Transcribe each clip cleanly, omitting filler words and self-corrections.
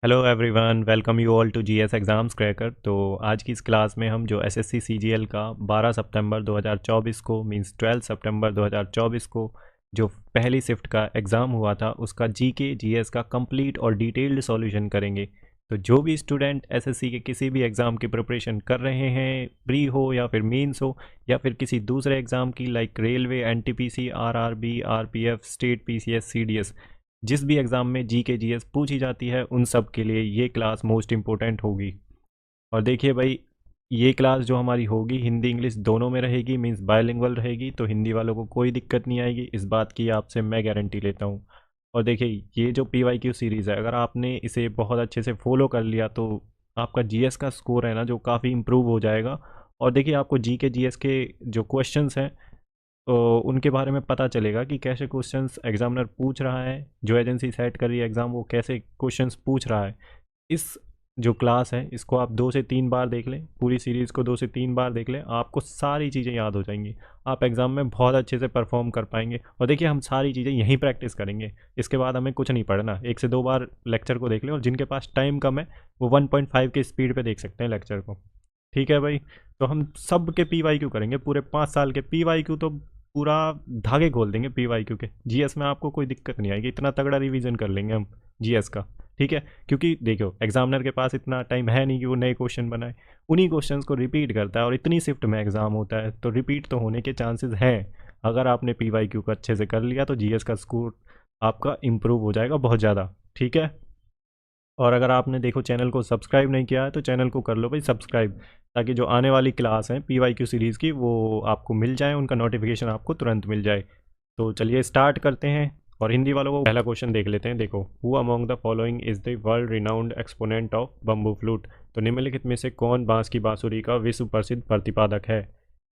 Hello everyone, welcome you all to GS exams cracker. तो आज की इस क्लास में हम जो एसएससी सीजीएल का 12 सितंबर 2024 को मींस 12 सितंबर 2024 को जो पहली शिफ्ट का एग्ज़ाम हुआ था उसका जीके जीएस का कंप्लीट और डिटेल्ड सॉल्यूशन करेंगे। तो जो भी स्टूडेंट एसएससी के किसी भी एग्ज़ाम की प्रिपरेशन कर रहे हैं, प्री हो या फिर मेंस हो या फिर किसी दूसरे एग्ज़ाम की like railway, NTPC, RRB, RPF, state PCS, CDS, जिस भी एग्ज़ाम में जी के जी एस पूछी जाती है उन सब के लिए ये क्लास मोस्ट इम्पोर्टेंट होगी। और देखिए भाई, ये क्लास जो हमारी होगी हिंदी इंग्लिश दोनों में रहेगी, मींस बायलिंगुअल रहेगी, तो हिंदी वालों को कोई दिक्कत नहीं आएगी, इस बात की आपसे मैं गारंटी लेता हूँ। और देखिए, ये जो पी वाई क्यू सीरीज़ है, अगर आपने इसे बहुत अच्छे से फॉलो कर लिया तो आपका जी एस का स्कोर है ना जो काफ़ी इम्प्रूव हो जाएगा। और देखिए, आपको जी के जी एस के जो क्वेश्चंस हैं तो उनके बारे में पता चलेगा कि कैसे क्वेश्चंस एग्जामिनर पूछ रहा है, जो एजेंसी सेट कर रही है एग्ज़ाम वो कैसे क्वेश्चंस पूछ रहा है। इस जो क्लास है इसको आप 2 से 3 बार देख लें, पूरी सीरीज़ को 2 से 3 बार देख लें, आपको सारी चीज़ें याद हो जाएंगी। आप एग्ज़ाम में बहुत अच्छे से परफॉर्म कर पाएंगे। और देखिए, हम सारी चीज़ें यहीं प्रैक्टिस करेंगे, इसके बाद हमें कुछ नहीं पढ़ना। 1 से 2 बार लेक्चर को देख लें, और जिनके पास टाइम कम है वो 1.5 की स्पीड पे देख सकते हैं लेक्चर को। ठीक है भाई। तो हम सब के पी वाई क्यू करेंगे, पूरे 5 साल के पी वाई क्यू तो पूरा धागे खोल देंगे पी वाई क्यू के। जीएस में आपको कोई दिक्कत नहीं आएगी, इतना तगड़ा रिवीजन कर लेंगे हम जीएस का। ठीक है, क्योंकि देखो एग्जामिनर के पास इतना टाइम है नहीं कि वो नए क्वेश्चन बनाए, उन्हीं क्वेश्चंस को रिपीट करता है, और इतनी शिफ्ट में एग्ज़ाम होता है तो रिपीट तो होने के चांसेस हैं। अगर आपने पी वाई क्यू को अच्छे से कर लिया तो जीएस का स्कोर आपका इम्प्रूव हो जाएगा बहुत ज़्यादा। ठीक है। और अगर आपने देखो चैनल को सब्सक्राइब नहीं किया है तो चैनल को कर लो भाई सब्सक्राइब, ताकि जो आने वाली क्लास है पी वाई क्यू सीरीज़ की वो आपको मिल जाए, उनका नोटिफिकेशन आपको तुरंत मिल जाए। तो चलिए स्टार्ट करते हैं। और हिंदी वालों को पहला क्वेश्चन देख लेते हैं। देखो, who among the following is the world renowned exponent of bamboo flute. तो निम्नलिखित में से कौन बांस की बांसुरी का विश्व प्रसिद्ध प्रतिपादक है।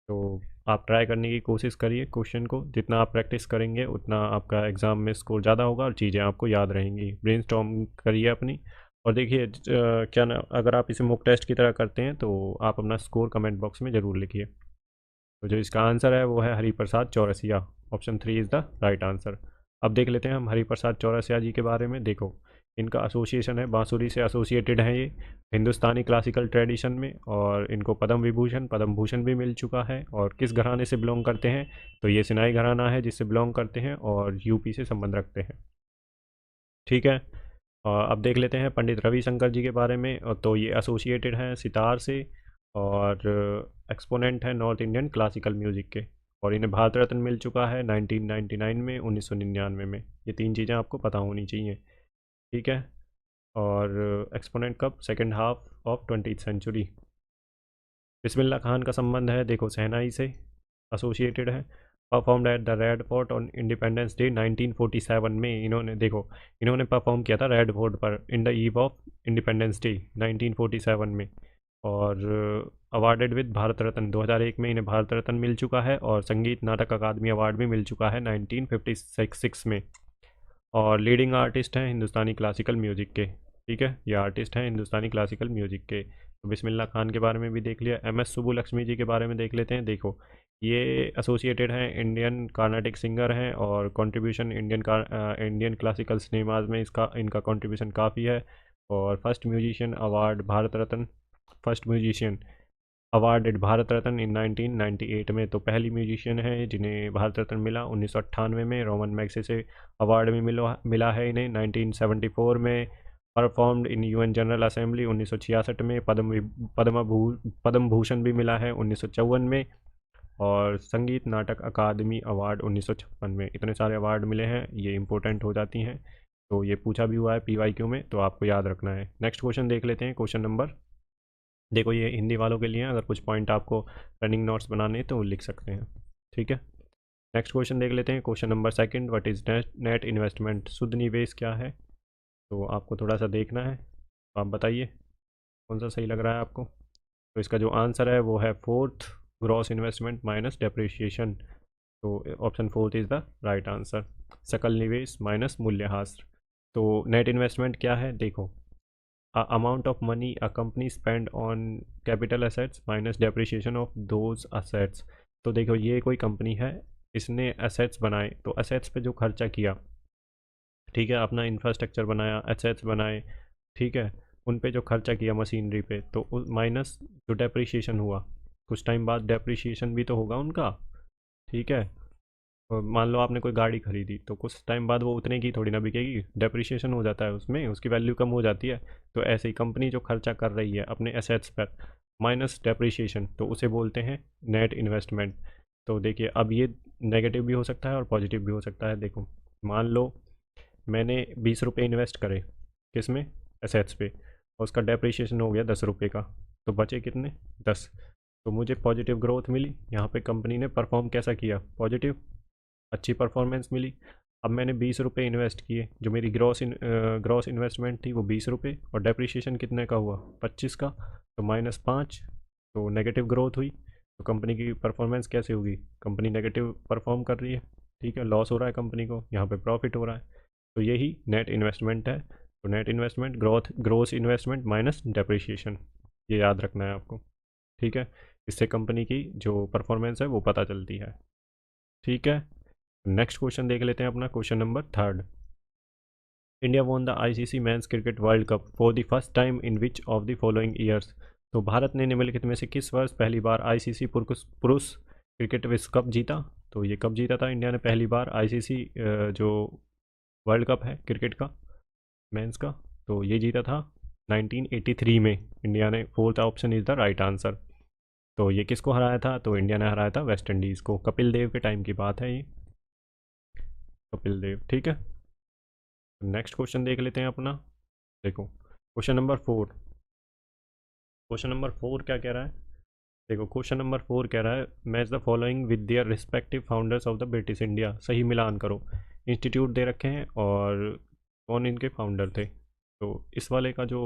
तो आप ट्राई करने की कोशिश करिए क्वेश्चन को, जितना आप प्रैक्टिस करेंगे उतना आपका एग्ज़ाम में स्कोर ज़्यादा होगा और चीज़ें आपको याद रहेंगी। ब्रेनस्टॉर्म करिए अपनी। और देखिए क्या ना, अगर आप इसे मॉक टेस्ट की तरह करते हैं तो आप अपना स्कोर कमेंट बॉक्स में ज़रूर लिखिए। तो जो इसका आंसर है वो है Hariprasad Chaurasia. Option 3 is the right answer. अब देख लेते हैं हम हरिप्रसाद चौरसिया जी के बारे में। देखो, इनका एसोसिएशन है, बांसुरी से एसोसिएटेड हैं ये हिंदुस्तानी क्लासिकल ट्रेडिशन में, और इनको पद्म विभूषण पद्म भूषण भी मिल चुका है। और किस घराने से बिलोंग करते हैं, तो ये सिनाई घराना है जिससे बिलोंग करते हैं, और यूपी से संबंध रखते हैं। ठीक है। अब देख लेते हैं पंडित रविशंकर जी के बारे में। तो ये एसोसिएटेड हैं सितार से, और एक्सपोनेंट है नॉर्थ इंडियन क्लासिकल म्यूज़िक के। और इन्हें भारत रत्न मिल चुका है 1999 में, 1999 में। ये तीन चीज़ें आपको पता होनी चाहिए। ठीक है। और एक्सपोनेंट कब, second half of 20th century. Bismillah Khan का संबंध है, देखो शहनाई से एसोसिएटेड है। Performed at the Red Fort on Independence Day 1947 में। इन्होंने देखो, इन्होंने परफॉर्म किया था रेड फोर्ट पर in the eve of independence Day 1947 में। और अवार्डेड विद भारत रत्न 2001 में इन्हें भारत रत्न मिल चुका है, और संगीत नाटक अकादमी अवार्ड भी मिल चुका है 1956 में। और लीडिंग आर्टिस्ट हैं हिंदुस्तानी क्लासिकल म्यूज़िक के। ठीक है, ये आर्टिस्ट हैं हिंदुस्तानी क्लासिकल म्यूज़िक के। तो बिस्मिल्लाह खान के बारे में भी देख लिया। एम एस सुब्बुलक्ष्मी जी के बारे में देख लेते हैं। देखो, ये एसोसिएटेड हैं इंडियन कार्नाटिक सिंगर हैं, और कंट्रीब्यूशन इंडियन क्लासिकल सिनेमाज में इसका इनका कंट्रीब्यूशन काफ़ी है। और first musician award Bharat Ratna, first musician awarded Bharat Ratna इन 1998 में। तो पहली म्यूजिशियन है जिन्हें भारत रत्न मिला 1998 में। रोमन मैग्से से अवार्ड भी मिला है इन्हें 1974 में। Performed in UN general assembly 1966 में। पद्म भूषण भी मिला है 1954 में। और संगीत नाटक अकादमी अवार्ड 1956 में। इतने सारे अवार्ड मिले हैं, ये इंपॉर्टेंट हो जाती हैं। तो ये पूछा भी हुआ है पीवाईक्यू में, तो आपको याद रखना है। नेक्स्ट क्वेश्चन देख लेते हैं। क्वेश्चन नंबर, देखो ये हिंदी वालों के लिए है, अगर कुछ पॉइंट आपको रनिंग नोट्स बनाने हैं तो लिख सकते हैं। ठीक है। नेक्स्ट क्वेश्चन देख लेते हैं। Question number second, what is net investment. शुद्ध निवेश क्या है। तो आपको थोड़ा सा देखना है, तो आप बताइए कौन सा सही लग रहा है आपको। तो इसका जो आंसर है वो है fourth, gross investment minus depreciation. तो option fourth is the right answer. सकल निवेश माइनस मूल्यह्रास। तो नेट इन्वेस्टमेंट क्या है, देखो, amount of money a company spend on capital assets minus depreciation of those assets। तो देखो, ये कोई कंपनी है, इसने एसेट्स बनाए, तो एसेट्स पे जो खर्चा किया, ठीक है, अपना इंफ्रास्ट्रक्चर बनाया, एसेट्स बनाए, ठीक है, उन पे जो खर्चा किया मशीनरी पे, तो माइनस जो डेप्रिसिएशन हुआ, कुछ टाइम बाद डेप्रिसिएशन भी तो होगा उनका। ठीक है, और मान लो आपने कोई गाड़ी खरीदी तो कुछ टाइम बाद वो उतने की थोड़ी ना बिकेगी, डेप्रिसिएशन हो जाता है उसमें, उसकी वैल्यू कम हो जाती है। तो ऐसे ही कंपनी जो खर्चा कर रही है अपने एसेट्स पर माइनस डेप्रिसिएशन, तो उसे बोलते हैं नेट इन्वेस्टमेंट। तो देखिए अब ये नेगेटिव भी हो सकता है और पॉजिटिव भी हो सकता है। देखो, मान लो मैंने 20 रुपये इन्वेस्ट करे, किस में, एसेट्स पे, और उसका डेप्रिसिएशन हो गया 10 रुपये का, तो बचे कितने, 10। तो मुझे पॉजिटिव ग्रोथ मिली, यहाँ पे कंपनी ने परफॉर्म कैसा किया, पॉजिटिव, अच्छी परफॉर्मेंस मिली। अब मैंने 20 रुपये इन्वेस्ट किए, जो मेरी ग्रॉस इन्वेस्टमेंट थी वो 20 रुपये, और डेप्रिसिएशन कितने का हुआ, 25 का, तो -5, तो नेगेटिव ग्रोथ हुई। तो कंपनी की परफॉर्मेंस कैसे होगी, कंपनी नेगेटिव परफॉर्म कर रही है। ठीक है, लॉस हो रहा है कंपनी को, यहाँ पे प्रॉफिट हो रहा है। तो यही नेट इन्वेस्टमेंट है। तो net investment gross investment minus depreciation, ये याद रखना है आपको। ठीक है, इससे कंपनी की जो परफॉर्मेंस है वो पता चलती है। ठीक है, नेक्स्ट क्वेश्चन देख लेते हैं अपना, question number 3। India won the ICC men's cricket world cup for the first time in which of the following years. तो भारत ने निम्नलिखित में से किस वर्ष पहली बार आईसीसी पुरुष क्रिकेट विश्व कप जीता। तो ये कब जीता था इंडिया ने पहली बार आईसीसी जो वर्ल्ड कप है क्रिकेट का, मेंस का, तो ये जीता था 1983 में इंडिया ने। Fourth option is the right answer. तो ये किसको हराया था, तो इंडिया ने हराया था वेस्ट इंडीज़ को। कपिल देव के टाइम की बात है ये, कपिल देव। ठीक है, नेक्स्ट क्वेश्चन देख लेते हैं अपना। देखो क्वेश्चन नंबर 4, क्वेश्चन नंबर 4 क्या कह रहा है। देखो क्वेश्चन नंबर 4 कह रहा है, match the following with their respective founders of the British India. सही मिलान करो, इंस्टीट्यूट दे रखे हैं और कौन इनके फाउंडर थे। तो इस वाले का जो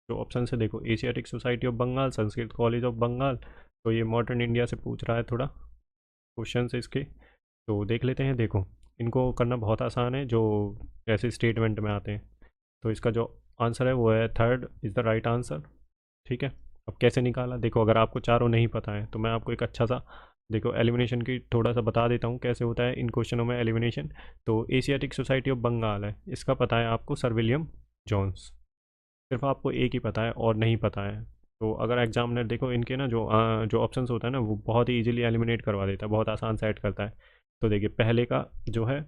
जो ऑप्शन है, देखो Asiatic society of Bengal, Sanskrit college of Bengal, तो ये मॉडर्न इंडिया से पूछ रहा है थोड़ा क्वेश्चन इसके। तो देख लेते हैं। देखो इनको करना बहुत आसान है, जो ऐसे स्टेटमेंट में आते हैं। तो इसका जो आंसर है वो है third is the right answer. ठीक है, अब कैसे निकाला, देखो अगर आपको चारों नहीं पता है तो मैं आपको एक अच्छा सा, देखो एलिमिनेशन की थोड़ा सा बता देता हूँ कैसे होता है इन क्वेश्चनों में एलिमिनेशन। तो एशियाटिक सोसाइटी ऑफ बंगाल है, इसका पता है आपको सर विलियम जॉन्स, सिर्फ आपको एक ही पता है और नहीं पता है। तो अगर एग्जामिनर देखो इनके ना जो ऑप्शंस होता है ना वो बहुत ही इजीली एलिमिनेट करवा देता है, बहुत आसान सेट करता है। तो देखिए पहले का जो है,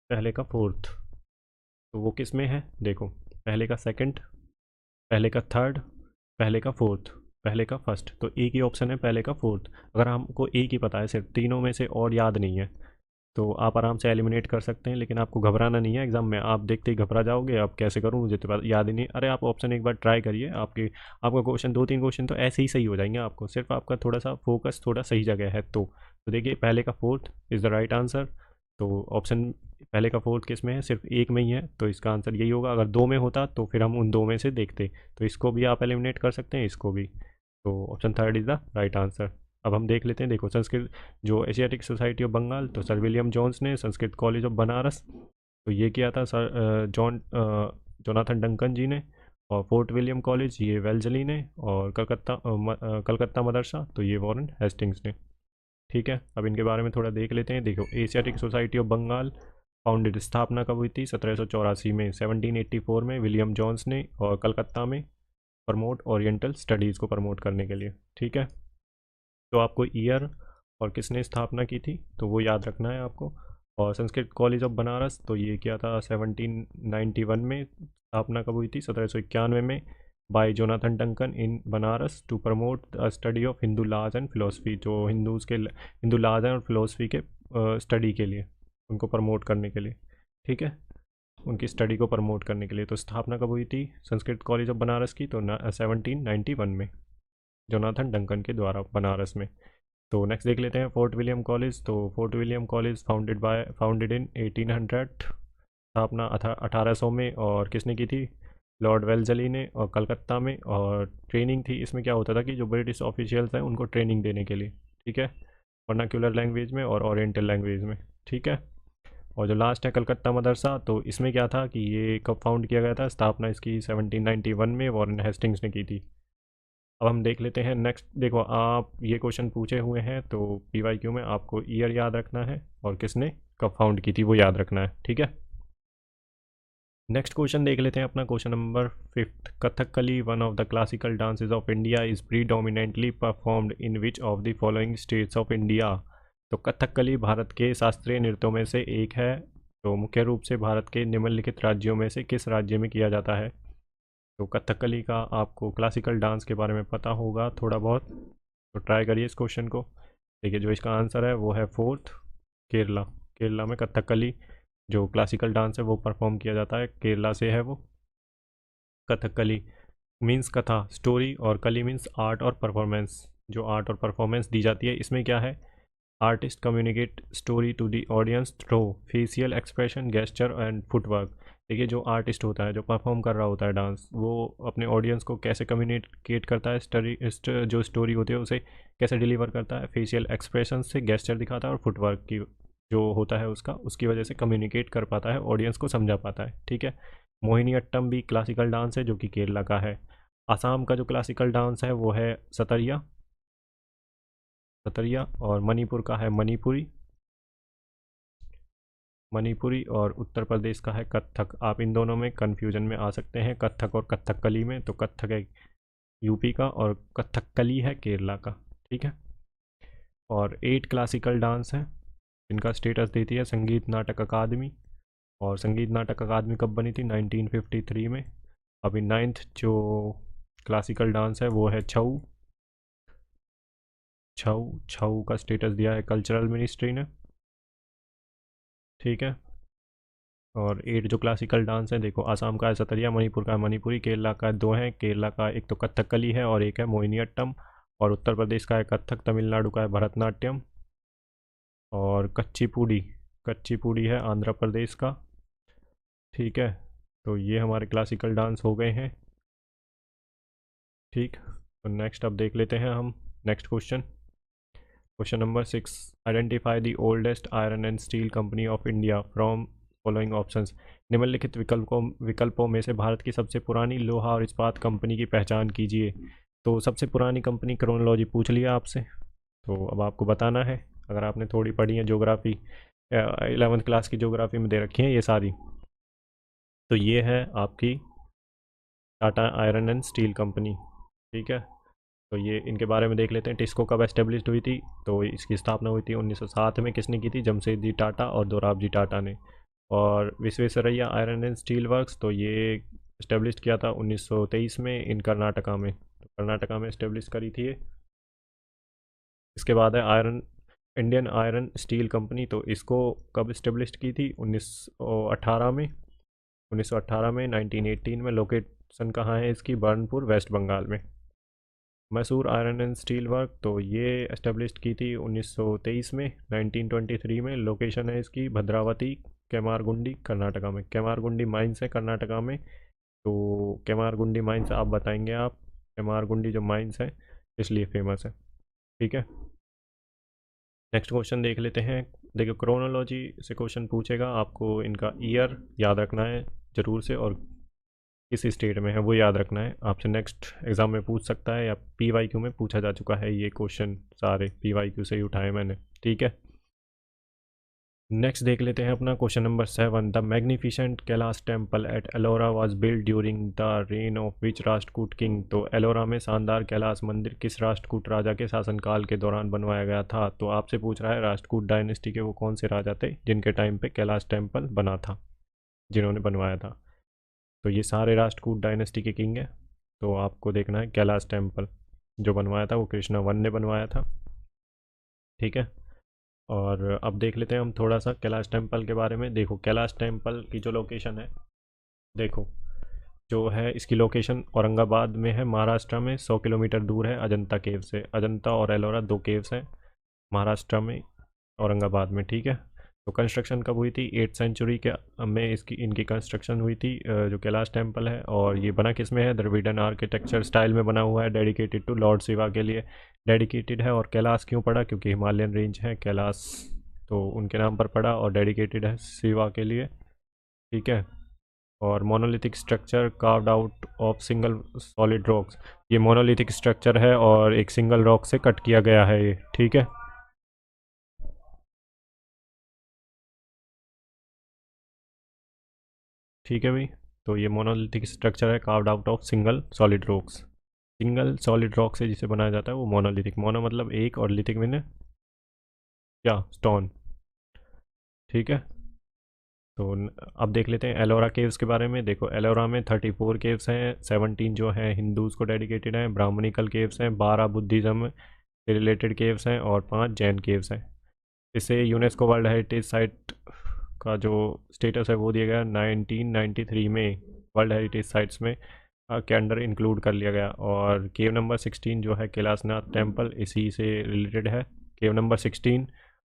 पहले का फोर्थ, तो वो किस में है, देखो पहले का सेकंड, पहले का थर्ड, पहले का फोर्थ, पहले का फर्स्ट, तो एक ही ऑप्शन है पहले का फोर्थ। अगर हमको एक ही पता है सिर्फ, तीनों में से और याद नहीं है, तो आप आराम से एलिमिनेट कर सकते हैं। लेकिन आपको घबराना नहीं है, एग्जाम में आप देखते ही घबरा जाओगे, आप कैसे करूँ मुझे तो याद ही नहीं। अरे आप ऑप्शन एक बार ट्राई करिए, आपका क्वेश्चन 2-3 क्वेश्चन तो ऐसे ही सही हो जाएंगे आपको, सिर्फ आपका थोड़ा सा फोकस थोड़ा सही जगह है। तो देखिए पहले का fourth is the right answer. तो ऑप्शन पहले का फोर्थ किस में है, सिर्फ एक में ही है, तो इसका आंसर यही होगा। अगर दो में होता तो फिर हम उन दो में से देखते, तो इसको भी आप एलिमिनेट कर सकते हैं, इसको भी। तो option third is the right answer. अब हम देख लेते हैं। देखो संस्कृत जो एशियाटिक सोसाइटी ऑफ बंगाल, तो सर विलियम जॉन्स ने, संस्कृत कॉलेज ऑफ बनारस, तो ये किया था सर जोनाथन डंकन जी ने, और फोर्ट विलियम कॉलेज ये वेल्जली ने, और कलकत्ता मदरसा तो ये वॉरेन हेस्टिंग्स ने। ठीक है, अब इनके बारे में थोड़ा देख लेते हैं। देखो Asiatic society of Bengal founded, स्थापना कब हुई थी, 1784 में, 1784 में विलियम जॉन्स ने, और कलकत्ता में प्रमोट ओरिएंटल स्टडीज़ को प्रमोट करने के लिए। ठीक है, तो आपको ईयर और किसने स्थापना की थी तो वो याद रखना है आपको। और संस्कृत कॉलेज ऑफ बनारस, तो ये क्या था, 1791 में स्थापना कब हुई थी, 1791 में, by Jonathan Duncan in Banaras to promote the study of Hindu laws and philosophy, जो हिंदू लॉज एंड फिलोसफी के स्टडी के लिए, उनको प्रमोट करने के लिए। ठीक है, उनकी स्टडी को प्रमोट करने के लिए। तो स्थापना कब हुई थी संस्कृत कॉलेज ऑफ बनारस की, तो 1791 में, जोनाथन डंकन के द्वारा बनारस में। तो नेक्स्ट देख लेते हैं फोर्ट विलियम कॉलेज। तो fort William college founded in 1800, स्थापना 1800 में, और किसने की थी, लॉर्ड वेल्जली ने, और कलकत्ता में। और ट्रेनिंग थी इसमें, क्या होता था कि जो ब्रिटिश ऑफिशियल्स हैं उनको ट्रेनिंग देने के लिए। ठीक है, वर्नाक्यूलर लैंग्वेज में और ओरिएंटल लैंग्वेज में। ठीक है, और जो लास्ट है कलकत्ता मदरसा, तो इसमें क्या था कि ये कब फाउंड किया गया था, स्थापना इसकी 1791 में वॉरेन हेस्टिंग्स ने की थी। अब हम देख लेते हैं नेक्स्ट। देखो आप ये क्वेश्चन पूछे हुए हैं, तो PYQ में आपको ईयर याद रखना है और किसने कब फाउंड की थी वो याद रखना है। ठीक है, नेक्स्ट क्वेश्चन देख लेते हैं अपना, question number 5th। Kathakali one of the classical dances of India is predominantly performed in which of the following states of India. तो कथकली भारत के शास्त्रीय नृत्यों में से एक है, तो मुख्य रूप से भारत के निम्नलिखित राज्यों में से किस राज्य में किया जाता है। तो कथकली का आपको क्लासिकल डांस के बारे में पता होगा थोड़ा बहुत, तो ट्राई करिए इस क्वेश्चन को। देखिए जो इसका आंसर है वो है 4th, केरला। केरला में कथकली जो क्लासिकल डांस है वो परफॉर्म किया जाता है, केरला से है वो। कथकली मीन्स कथा, स्टोरी, और कली मीन्स आर्ट और परफॉर्मेंस। जो आर्ट और परफॉर्मेंस दी जाती है इसमें क्या है, artist communicate story to the audience through facial expression, gesture and footwork. देखिए जो आर्टिस्ट होता है, जो परफॉर्म कर रहा होता है डांस, वो अपने ऑडियंस को कैसे कम्युनिकेट करता है, जो स्टोरी होती है उसे कैसे डिलीवर करता है, फेशियल एक्सप्रेशन से, गेस्चर दिखाता है, और फुटवर्क की जो होता है उसकी वजह से कम्युनिकेट कर पाता है, ऑडियंस को समझा पाता है। ठीक है। मोहिनीअट्टम भी क्लासिकल डांस है जो कि केरला का है। आसाम का जो क्लासिकल डांस है वो है सतरिया, सतरिया। और मणिपुर का है मणिपुरी, मणिपुरी। और उत्तर प्रदेश का है कत्थक। आप इन दोनों में कन्फ्यूजन में आ सकते हैं, कत्थक और कथकली में। तो कत्थक है यूपी का और कथकली है केरला का। ठीक है। और 8 क्लासिकल डांस है इनका स्टेटस देती है संगीत नाटक अकादमी। और संगीत नाटक अकादमी कब बनी थी, 1953 में। अभी 9th जो क्लासिकल डांस है वो है छऊ। छऊ छऊ का स्टेटस दिया है कल्चरल मिनिस्ट्री ने। ठीक है। और 8 जो क्लासिकल डांस है, देखो आसाम का है सतरिया, मणिपुर का है मणिपुरी, केरला का 2 है। केरला का एक तो कथकली है और एक है मोहिनीअट्टम। और उत्तर प्रदेश का है कथक, तमिलनाडु का है भरतनाट्यम। और कच्चीपुड़ी है आंध्र प्रदेश का। ठीक है। तो ये हमारे क्लासिकल डांस हो गए हैं। ठीक। तो नेक्स्ट अब देख लेते हैं हम next question. Question number 6। Identify the oldest iron and steel company of India from following options. निम्नलिखित विकल्पों में से भारत की सबसे पुरानी लोहा और इस्पात कंपनी की पहचान कीजिए। तो सबसे पुरानी कंपनी क्रोनोलॉजी पूछ लिया आपसे, तो अब आपको बताना है। अगर आपने थोड़ी पढ़ी है ज्योग्राफी, 11th क्लास की ज्योग्राफी में दे रखी है ये सारी, तो ये है आपकी Tata iron and steel company. ठीक है। तो ये इनके बारे में देख लेते हैं। टिस्को कब एस्टेब्लिश हुई थी, तो इसकी स्थापना हुई थी 1907 में। किसने की थी, जमशेदजी टाटा और दोराबजी टाटा ने। और Visvesvaraya iron and steel works, तो ये इस्टेब्लिश किया था 1923 में इन कर्नाटका में। तो कर्नाटका में इस्टेब्लिश करी थी ये। इसके बाद है इंडियन आयरन स्टील कंपनी, तो इसको कब इस्टेब्लिश की थी, 1918 में। 1918 में, 1918 में। लोकेशन कहाँ है इसकी, बर्नपुर, वेस्ट बंगाल में। Mysore iron and steel work, तो ये एस्टेब्लिश की थी 1923 में। 1923 में लोकेशन है इसकी भद्रावती, केमारगुंडी, कर्नाटका में। केमारगुंडी माइंस है कर्नाटका में। तो केमारगुंडी माइंस आप बताएंगे, आप केमारगुंडी जो माइंस है इसलिए फेमस है। ठीक है। नेक्स्ट क्वेश्चन देख लेते हैं। देखिए क्रोनोलॉजी से क्वेश्चन पूछेगा, आपको इनका ईयर याद रखना है ज़रूर से, और किस स्टेट में है वो याद रखना है। आपसे नेक्स्ट एग्ज़ाम में पूछ सकता है, या पीवाईक्यू में पूछा जा चुका है ये क्वेश्चन, सारे पीवाईक्यू से ही उठाए मैंने। ठीक है। नेक्स्ट देख लेते हैं अपना question number 7। The magnificent Kailash temple at Ellora was build during the rain of which Rashtrakuta king. तो एलोरा में शानदार कैलाश मंदिर किस राष्ट्रकूट राजा के शासनकाल के दौरान बनवाया गया था। तो आपसे पूछ रहा है राष्ट्रकूट डायनेस्टी के वो कौन से राजा थे जिनके टाइम पे कैलाश टेम्पल बना था, जिन्होंने बनवाया था। तो ये सारे राष्ट्रकूट डायनेस्टी के किंग हैं। तो आपको देखना है कैलाश टेम्पल जो बनवाया था वो कृष्णा वन ने बनवाया था। ठीक है। और अब देख लेते हैं हम थोड़ा सा कैलाश टेम्पल के बारे में। देखो कैलाश टेम्पल की जो लोकेशन है, देखो जो है इसकी लोकेशन औरंगाबाद में है, महाराष्ट्र में। 100 किलोमीटर दूर है अजंता केव से। अजंता और एलोरा 2 केव्स हैं महाराष्ट्र में, औरंगाबाद में। ठीक है। तो कंस्ट्रक्शन कब हुई थी, 8th सेंचुरी के में इसकी इनकी कंस्ट्रक्शन हुई थी, जो कैलाश टेम्पल है। और ये बना किस में है, द्रविडन आर्किटेक्चर स्टाइल में बना हुआ है, डेडिकेटेड टू लॉर्ड शिवा के लिए डेडिकेटेड है। और कैलाश क्यों पड़ा, क्योंकि हिमालयन रेंज है कैलाश, तो उनके नाम पर पड़ा, और डेडिकेटेड है शिवा के लिए। ठीक है। और monolithic structure carved out of single solid rocks, ये मोनोलिथिक स्ट्रक्चर है और एक सिंगल रॉक से कट किया गया है ये। ठीक है। ठीक है भाई। तो ये मोनोलिथिक स्ट्रक्चर है carved out of single solid rocks. Single solid rock से जिसे बनाया जाता है वो मोनोलिथिक, मोनो मतलब एक और लिथिक में क्या स्टोन। ठीक है, तो अब देख लेते हैं एलोरा केव्स के बारे में। देखो एलोरा में 34 केव्स हैं, 17 जो हैं हिंदूज़ को डेडिकेटेड हैं, ब्राह्मणिकल केव्स हैं, 12 बुद्धिज़्म से रिलेटेड केव्स हैं और 5 जैन केव्स हैं। इसे यूनेस्को वर्ल्ड हेरिटेज साइट का जो स्टेटस है वो दिया गया 1993 में, वर्ल्ड हेरिटेज साइट्स में के अंडर इंक्लूड कर लिया गया। और केव नंबर 16 जो है कैलाशनाथ टेम्पल इसी से रिलेटेड है, केव नंबर 16।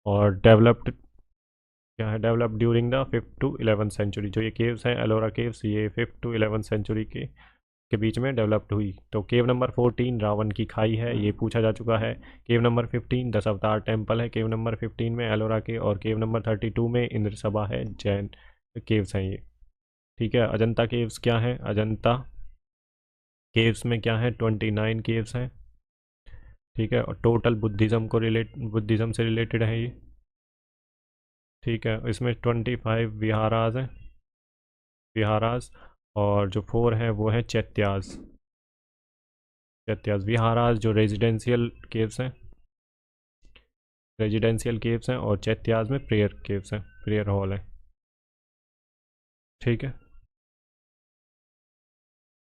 और डेवलप्ड क्या है, develop during the 5th to 11th century. जो ये केव्स हैं एलोरा केव्स, ये 5th to 11th सेंचुरी के बीच में डेवलप्ड हुई। तो केव नंबर 14 रावण की खाई है, ये पूछा जा चुका है। केव नंबर 15 दस अवतार टेम्पल है केव नंबर 15 में एलोरा के। और केव नंबर 32 में इंद्र सभा है, जैन केव्स हैं ये। ठीक है, अजंता केव्स क्या है, अजंता केव्स में क्या है 29 केव्स हैं। ठीक है, और टोटल बुद्धिज़्म से रिलेटेड है ये। ठीक है, इसमें 25 विहाराज हैं, विहाराज। और जो 4 हैं वो हैं चैत्याज। चैत्याज विहाराज जो रेजिडेंशियल केव्स हैं, रेजिडेंशियल केव्स हैं, और चैत्याज में प्रेयर केव्स हैं, प्रेयर हॉल है। ठीक है,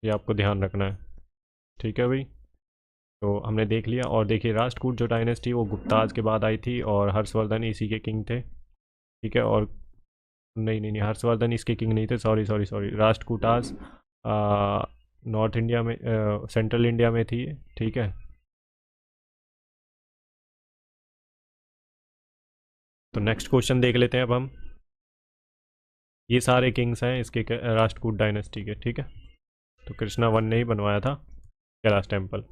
ये आपको ध्यान रखना है। ठीक है भाई, तो हमने देख लिया। और देखिए राष्ट्रकूट जो डायनेस्टी वो गुप्ताज के बाद आई थी और हर्षवर्धन इसी के किंग थे। ठीक है, और नहीं नहीं नहीं, हर्षवर्धन इसके किंग नहीं थे, sorry sorry sorry, Rashtrakutas north India में, सेंट्रल इंडिया में थी। ठीक है, तो नेक्स्ट क्वेश्चन देख लेते हैं अब हम। ये सारे किंग्स हैं इसके राष्ट्रकूट डायनेस्टी के। ठीक है, तो कृष्णा वन ने ही बनवाया था कैलाश टेम्पल।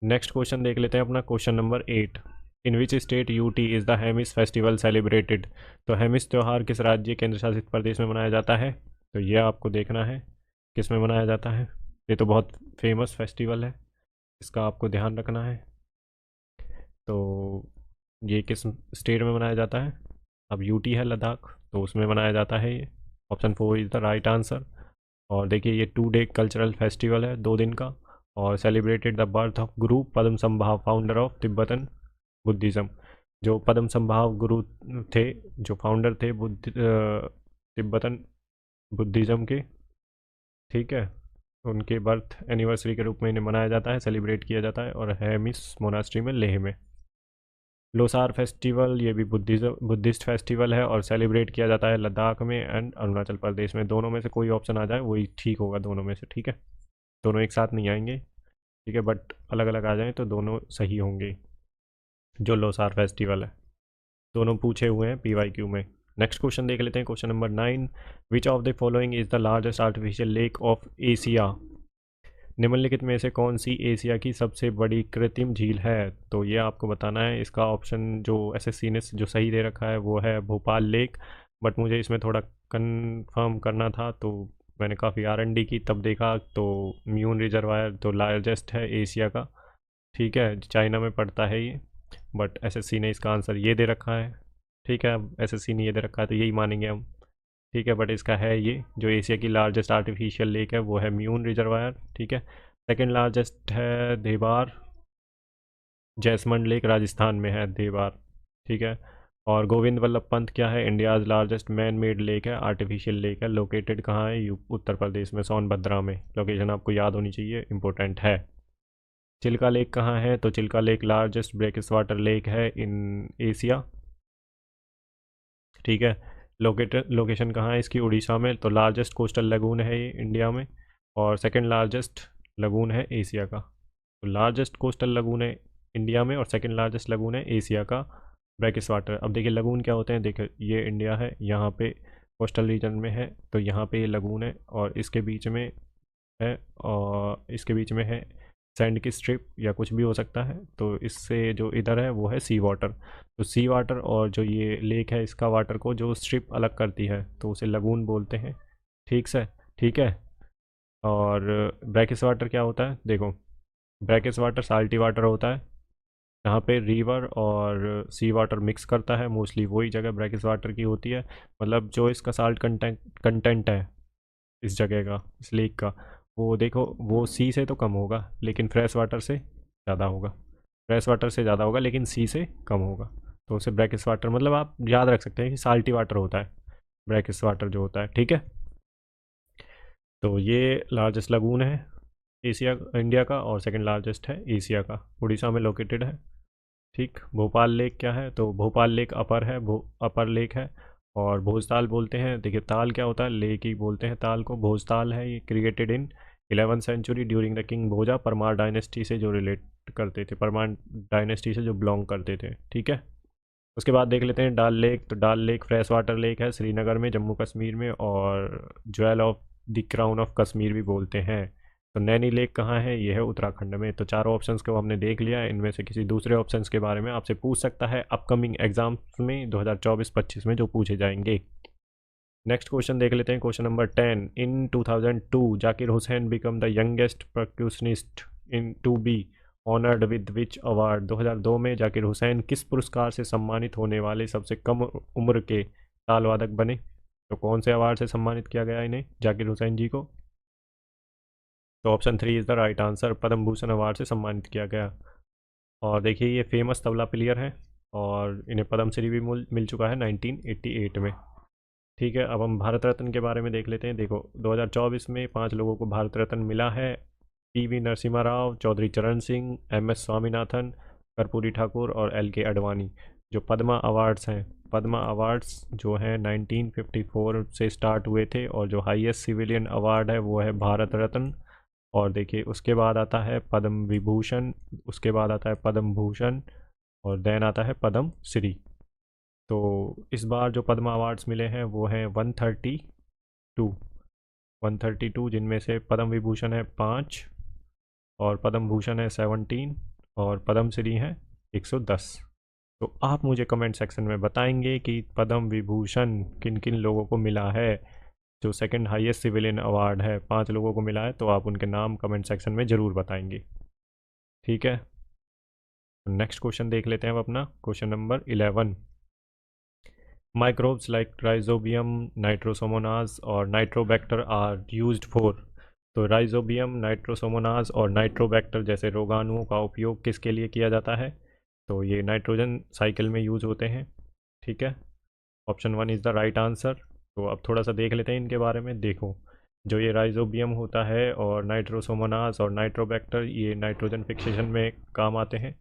नेक्स्ट क्वेश्चन देख लेते हैं अपना, question number 8। In which state UT is the Hemis festival celebrated. तो हेमिस त्यौहार किस राज्य केंद्र शासित प्रदेश में मनाया जाता है, तो ये आपको देखना है किस में मनाया जाता है। ये तो बहुत फेमस फेस्टिवल है, इसका आपको ध्यान रखना है। तो ये किस स्टेट में मनाया जाता है, अब यूटी है लद्दाख, तो उसमें मनाया जाता है ये। Option 4 is the right answer. और देखिए ये 2 डे कल्चरल फेस्टिवल है, 2 दिन का। और सेलिब्रेटेड द बर्थ ऑफ गुरु पद्म संभाव फाउंडर ऑफ तिब्बतन बुद्धिज़्म। जो पद्म संभाव गुरु थे, जो फाउंडर थे तिब्बतन बुद्धिज़्म के। ठीक है, उनके बर्थ एनिवर्सरी के रूप में इन्हें मनाया जाता है, सेलिब्रेट किया जाता है। और हेमिस मोनास्ट्री में, लेह में। लोसार फेस्टिवल ये भी बुद्धिस्ट फेस्टिवल है और सेलिब्रेट किया जाता है लद्दाख में एंड अरुणाचल प्रदेश में। दोनों में से कोई ऑप्शन आ जाए वही ठीक होगा दोनों में से। ठीक है, दोनों एक साथ नहीं आएंगे, ठीक है, बट अलग अलग आ जाएं तो दोनों सही होंगे। जो लोसार फेस्टिवल है, दोनों पूछे हुए हैं PYQ में। नेक्स्ट क्वेश्चन देख लेते हैं, question number 9। Which of the following is the largest artificial lake of Asia. निम्नलिखित में से कौन सी एशिया की सबसे बड़ी कृत्रिम झील है, तो ये आपको बताना है। इसका ऑप्शन जो SSC ने जो सही दे रखा है वो है भोपाल लेक, बट मुझे इसमें थोड़ा कंफर्म करना था तो मैंने काफ़ी R&D की, तब देखा तो म्यून रिजर्वायर तो लार्जेस्ट है एशिया का। ठीक है, चाइना में पड़ता है ये, बट SSC ने इसका आंसर ये दे रखा है। ठीक है, अब SSC ने ये दे रखा है तो यही मानेंगे हम। ठीक है, बट इसका है ये जो एशिया की लार्जेस्ट आर्टिफिशियल लेक है वो है म्यून रिजर्वायर। ठीक है, सेकंड लार्जेस्ट है देवार, जैसमंड लेक राजस्थान में है देवार। ठीक है, और गोविंद वल्लभ पंत क्या है, India's largest man made lake है, आर्टिफिशियल लेक है। लोकेटेड कहाँ है, उत्तर प्रदेश में, सोनभद्रा में। लोकेशन आपको याद होनी चाहिए, इंपॉर्टेंट है। चिल्का लेक कहाँ है, तो Chilka lake largest brackish water lake है इन एशिया। ठीक है, लोकेशन कहाँ है इसकी, उड़ीसा में। तो लार्जेस्ट कोस्टल लगून है ये इंडिया में, और सेकंड लार्जेस्ट लगून है एशिया का। तो लार्जेस्ट कोस्टल लगून है इंडिया में और सेकंड लार्जेस्ट लगून है एशिया का, ब्रैकिस वाटर। अब देखिए लगून क्या होते हैं, देखिए ये इंडिया है, यहाँ पे कोस्टल रीजन में है, तो यहाँ पे ये लगून है, और इसके बीच में है, और इसके बीच में है सैंड की स्ट्रिप या कुछ भी हो सकता है। तो इससे जो इधर है वो है सी वाटर। तो सी वाटर और जो ये लेक है इसका वाटर को जो स्ट्रिप अलग करती है तो उसे लगून बोलते हैं। ठीक से, ठीक है। और ब्रैकिस वाटर क्या होता है, देखो ब्रैकिस वाटर साल्टी वाटर होता है, यहाँ पे रिवर और सी वाटर मिक्स करता है, मोस्टली वही जगह ब्रैकिस वाटर की होती है। मतलब जो इसका साल्ट कंटेंट है इस जगह का, इस लेक का, वो देखो वो सी से तो कम होगा लेकिन फ्रेश वाटर से ज़्यादा होगा। फ्रेश वाटर से ज़्यादा होगा लेकिन सी से कम होगा। तो उसे ब्रैकिश वाटर, मतलब आप याद रख सकते हैं कि साल्टी वाटर होता है ब्रैकिश वाटर जो होता है, ठीक है। तो ये लार्जेस्ट लगून है एशिया इंडिया का, और सेकंड लार्जेस्ट है एशिया का, उड़ीसा में लोकेटेड है। ठीक, भोपाल लेक क्या है, तो भोपाल लेक अपर है, अपर लेक है। और भोजताल बोलते हैं, देखिए ताल क्या होता है, लेक ही बोलते हैं ताल को, भोजताल है। ये created in 11th century during the king Bhoja, Paramara dynasty से जो रिलेट करते थे, परमार डायनेस्टी से जो बिलोंग करते थे, ठीक है। उसके बाद देख लेते हैं डाल लेक। तो डाल लेक फ्रेश वाटर लेक है श्रीनगर में, जम्मू कश्मीर में, और jewel of the crown of Kashmir भी बोलते हैं। तो नैनी लेक कहाँ है, ये है उत्तराखंड में। तो चारों ऑप्शंस को हमने देख लिया। इनमें से किसी दूसरे ऑप्शंस के बारे में आपसे पूछ सकता है अपकमिंग एग्जाम्स में 2024-25 में जो पूछे जाएंगे। नेक्स्ट क्वेश्चन देख लेते हैं, question number 10। In 2002 Zakir Hussain became the youngest percussionist in to be honoured with which award. 2002 में जाकिर हुसैन किस पुरस्कार से सम्मानित होने वाले सबसे कम उम्र के ताल वादक बने। तो कौन से अवार्ड से सम्मानित किया गया इन्हें, जाकिर हुसैन जी को। तो option 3 is the right answer, Padma Bhushan award से सम्मानित किया गया। और देखिए ये फेमस तबला प्लेयर हैं और इन्हें पद्मश्री भी मिल चुका है 1988 में। ठीक है, अब हम भारत रत्न के बारे में देख लेते हैं। देखो 2024 में 5 लोगों को भारत रत्न मिला है। पीवी नरसिम्हा राव, चौधरी चरण सिंह, एमएस स्वामीनाथन, कर्पूरी ठाकुर और एलके आडवाणी। जो पद्मा अवार्ड्स हैं, पद्मा अवार्ड्स जो हैं 1954 से स्टार्ट हुए थे, और जो हाईएस्ट सिविलियन अवार्ड है वो है भारत रत्न। और देखिए उसके बाद आता है पद्म विभूषण, उसके बाद आता है पद्म भूषण, और देन आता है पद्म श्री। तो इस बार जो पद्मा अवार्ड्स मिले हैं वो हैं 132, जिनमें से पद्म विभूषण है 5, और पद्म भूषण है 17, और पद्म श्री हैं 110। तो आप मुझे कमेंट सेक्शन में बताएंगे कि पद्म विभूषण किन किन लोगों को मिला है। जो सेकंड हाईएस्ट सिविलियन अवार्ड है 5 लोगों को मिला है, तो आप उनके नाम कमेंट सेक्शन में ज़रूर बताएंगे, ठीक है। नेक्स्ट क्वेश्चन देख लेते हैं अब अपना, question number 11। Microbes like Rhizobium, Nitrosomonas और नाइट्रोबैक्टर आर यूज्ड फॉर। तो राइजोबियम, नाइट्रोसोमोनाज और नाइट्रोबैक्टर जैसे रोगाणुओं का उपयोग किसके लिए किया जाता है। तो ये नाइट्रोजन साइकिल में यूज़ होते हैं, ठीक है। Option 1 is the right answer. तो अब थोड़ा सा देख लेते हैं इनके बारे में। देखो जो ये राइजोबियम होता है और नाइट्रोसोमोनास और नाइट्रोबैक्टर, ये नाइट्रोजन फिक्सेशन में काम आते हैं।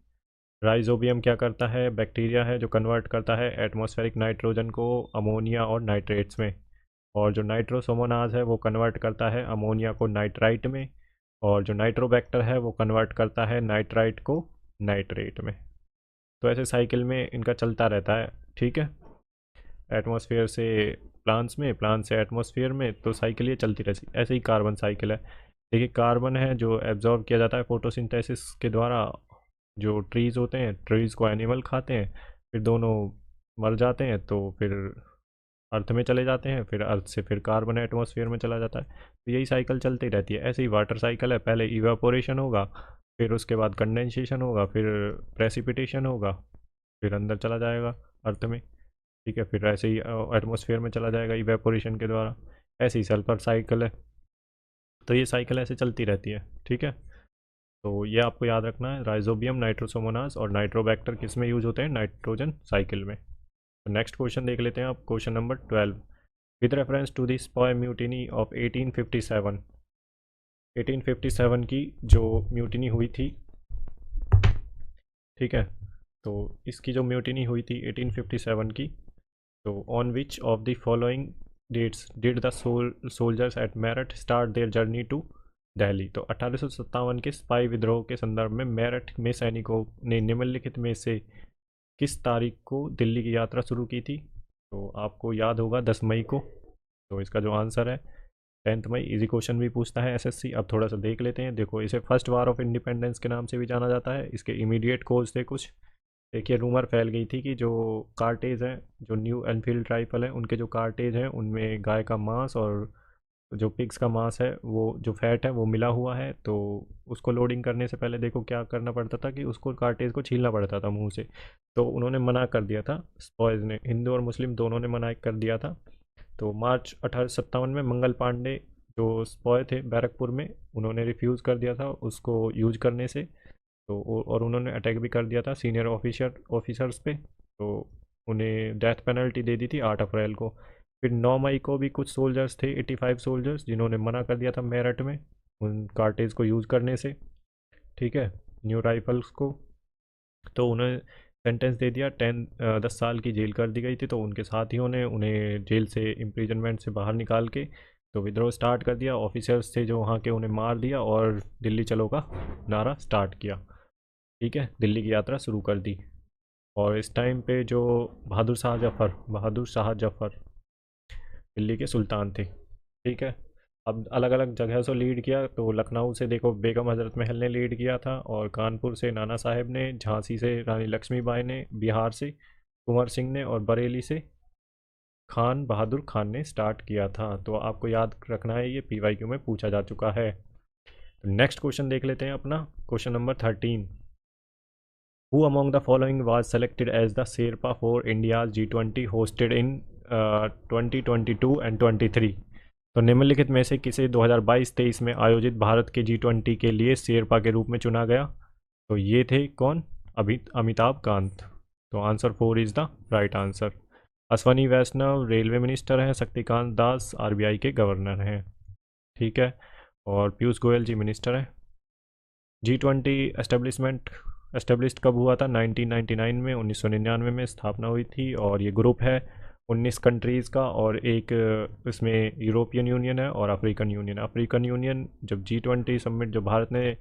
राइजोबियम क्या करता है, बैक्टीरिया है जो कन्वर्ट करता है एटमॉस्फेरिक नाइट्रोजन को अमोनिया और नाइट्रेट्स में। और जो नाइट्रोसोमोनास है वो कन्वर्ट करता है अमोनिया को नाइट्राइट में। और जो नाइट्रोबैक्टर है वो कन्वर्ट करता है नाइट्राइट को नाइट्रेट में। तो ऐसे साइकिल में इनका चलता रहता है, ठीक है। एटमॉस्फेयर से प्लांट्स में, प्लांट से एटमॉस्फेयर में, तो साइकिल ये चलती रहती है। ऐसे ही कार्बन साइकिल है। देखिए कार्बन है जो एब्जॉर्ब किया जाता है फोटोसिंथेसिस के द्वारा। जो ट्रीज़ होते हैं, ट्रीज़ को एनिमल खाते हैं, फिर दोनों मर जाते हैं, तो फिर अर्थ में चले जाते हैं, फिर अर्थ से फिर कार्बन एटमॉस्फेयर में चला जाता है। तो यही साइकिल चलती रहती है। ऐसे ही वाटर साइकिल है, पहले इवापोरेशन होगा, फिर उसके बाद कंडेंसेशन होगा, फिर प्रेसिपिटेशन होगा, फिर अंदर चला जाएगा अर्थ में, ठीक है। फिर ऐसे ही एटमॉस्फेयर में चला जाएगा इवेपोरेशन के द्वारा। ऐसे ही सल्फर साइकिल है। तो ये साइकिल ऐसे चलती रहती है, ठीक है। तो ये आपको याद रखना है, राइजोबियम, नाइट्रोसोमोनास और नाइट्रोबैक्टर किस में यूज होते हैं, नाइट्रोजन साइकिल में। तो नेक्स्ट क्वेश्चन देख लेते हैं आप, question number 12। With reference to the sepoy mutiny of 1857, 1857 की जो म्यूटिनी हुई थी, ठीक है। तो इसकी जो म्यूटिनी हुई थी 1857 की, तो on which of the following dates did the soldiers at Meerut start their journey to Delhi. तो 1857 के स्पाई विद्रोह के संदर्भ में मेरठ में सैनिकों ने निम्नलिखित में से किस तारीख को दिल्ली की यात्रा शुरू की थी। तो आपको याद होगा 10 मई को। तो इसका जो आंसर है 10 मई। इजी क्वेश्चन भी पूछता है एसएससी। अब थोड़ा सा देख लेते हैं। देखो इसे फर्स्ट वार ऑफ इंडिपेंडेंस के नाम से भी जाना जाता है। इसके इमीडिएट कोज थे कुछ। देखिए रूमर फैल गई थी कि जो कार्टेज हैं, जो न्यू एनफील्ड राइफल हैं, उनके जो कार्टेज हैं उनमें गाय का मांस और जो पिग्स का मांस है, वो जो फैट है वो मिला हुआ है। तो उसको लोडिंग करने से पहले देखो क्या करना पड़ता था कि उसको कार्टेज को छीलना पड़ता था मुंह से। तो उन्होंने मना कर दिया था, स्पॉयज ने, हिंदू और मुस्लिम दोनों ने मना कर दिया था। तो मार्च 1857 में मंगल पांडे जो स्पॉय थे बैरकपुर में, उन्होंने रिफ्यूज़ कर दिया था उसको यूज करने से। तो और उन्होंने अटैक भी कर दिया था सीनियर ऑफिसर्स पे। तो उन्हें डेथ पेनल्टी दे दी थी 8 अप्रैल को। फिर 9 मई को भी कुछ सोल्जर्स थे, 85 सोल्जर्स, जिन्होंने मना कर दिया था मेरठ में उन कार्टेज को यूज़ करने से, ठीक है, न्यू राइफल्स को। तो उन्हें सेंटेंस दे दिया, 10 साल की जेल कर दी गई थी। तो उनके साथियों ने उन्हें जेल से इम्प्रिजनमेंट से बाहर निकाल के तो विद्रोह स्टार्ट कर दिया। ऑफिसर्स थे जो वहाँ के, उन्हें मार दिया और दिल्ली चलो का नारा स्टार्ट किया, ठीक है, दिल्ली की यात्रा शुरू कर दी। और इस टाइम पे जो बहादुर शाह जफ़र दिल्ली के सुल्तान थे, ठीक है। अब अलग अलग जगह से लीड किया, तो लखनऊ से देखो बेगम हज़रत महल ने लीड किया था, और कानपुर से नाना साहेब ने, झांसी से रानी लक्ष्मीबाई ने, बिहार से कुंवर सिंह ने, और बरेली से खान बहादुर खान ने स्टार्ट किया था। तो आपको याद रखना है, ये PYQ में पूछा जा चुका है। तो नेक्स्ट क्वेश्चन देख लेते हैं अपना, question number 13। Who among the following was selected as the Sherpa for India's G20 hosted in 2022 and 23? तो निम्नलिखित में से किसे 2022-23 में आयोजित भारत के G20 के लिए शेरपा के रूप में चुना गया? तो ये थे कौन? अमिताभ कांत। तो answer 4 is the right answer. Ashwini Vaishnav railway minister हैं, शक्तिकांत दास RBI के गवर्नर हैं, ठीक है, और पीयूष गोयल जी मिनिस्टर हैं। G20 एस्टेब्लिश्ड कब हुआ था? 1999 में, 1999 में स्थापना हुई थी। और ये ग्रुप है 19 कंट्रीज़ का, और एक इसमें यूरोपियन यूनियन है और अफ्रीकन यूनियन। अफ्रीकन यूनियन जब G20 समिट, जो भारत ने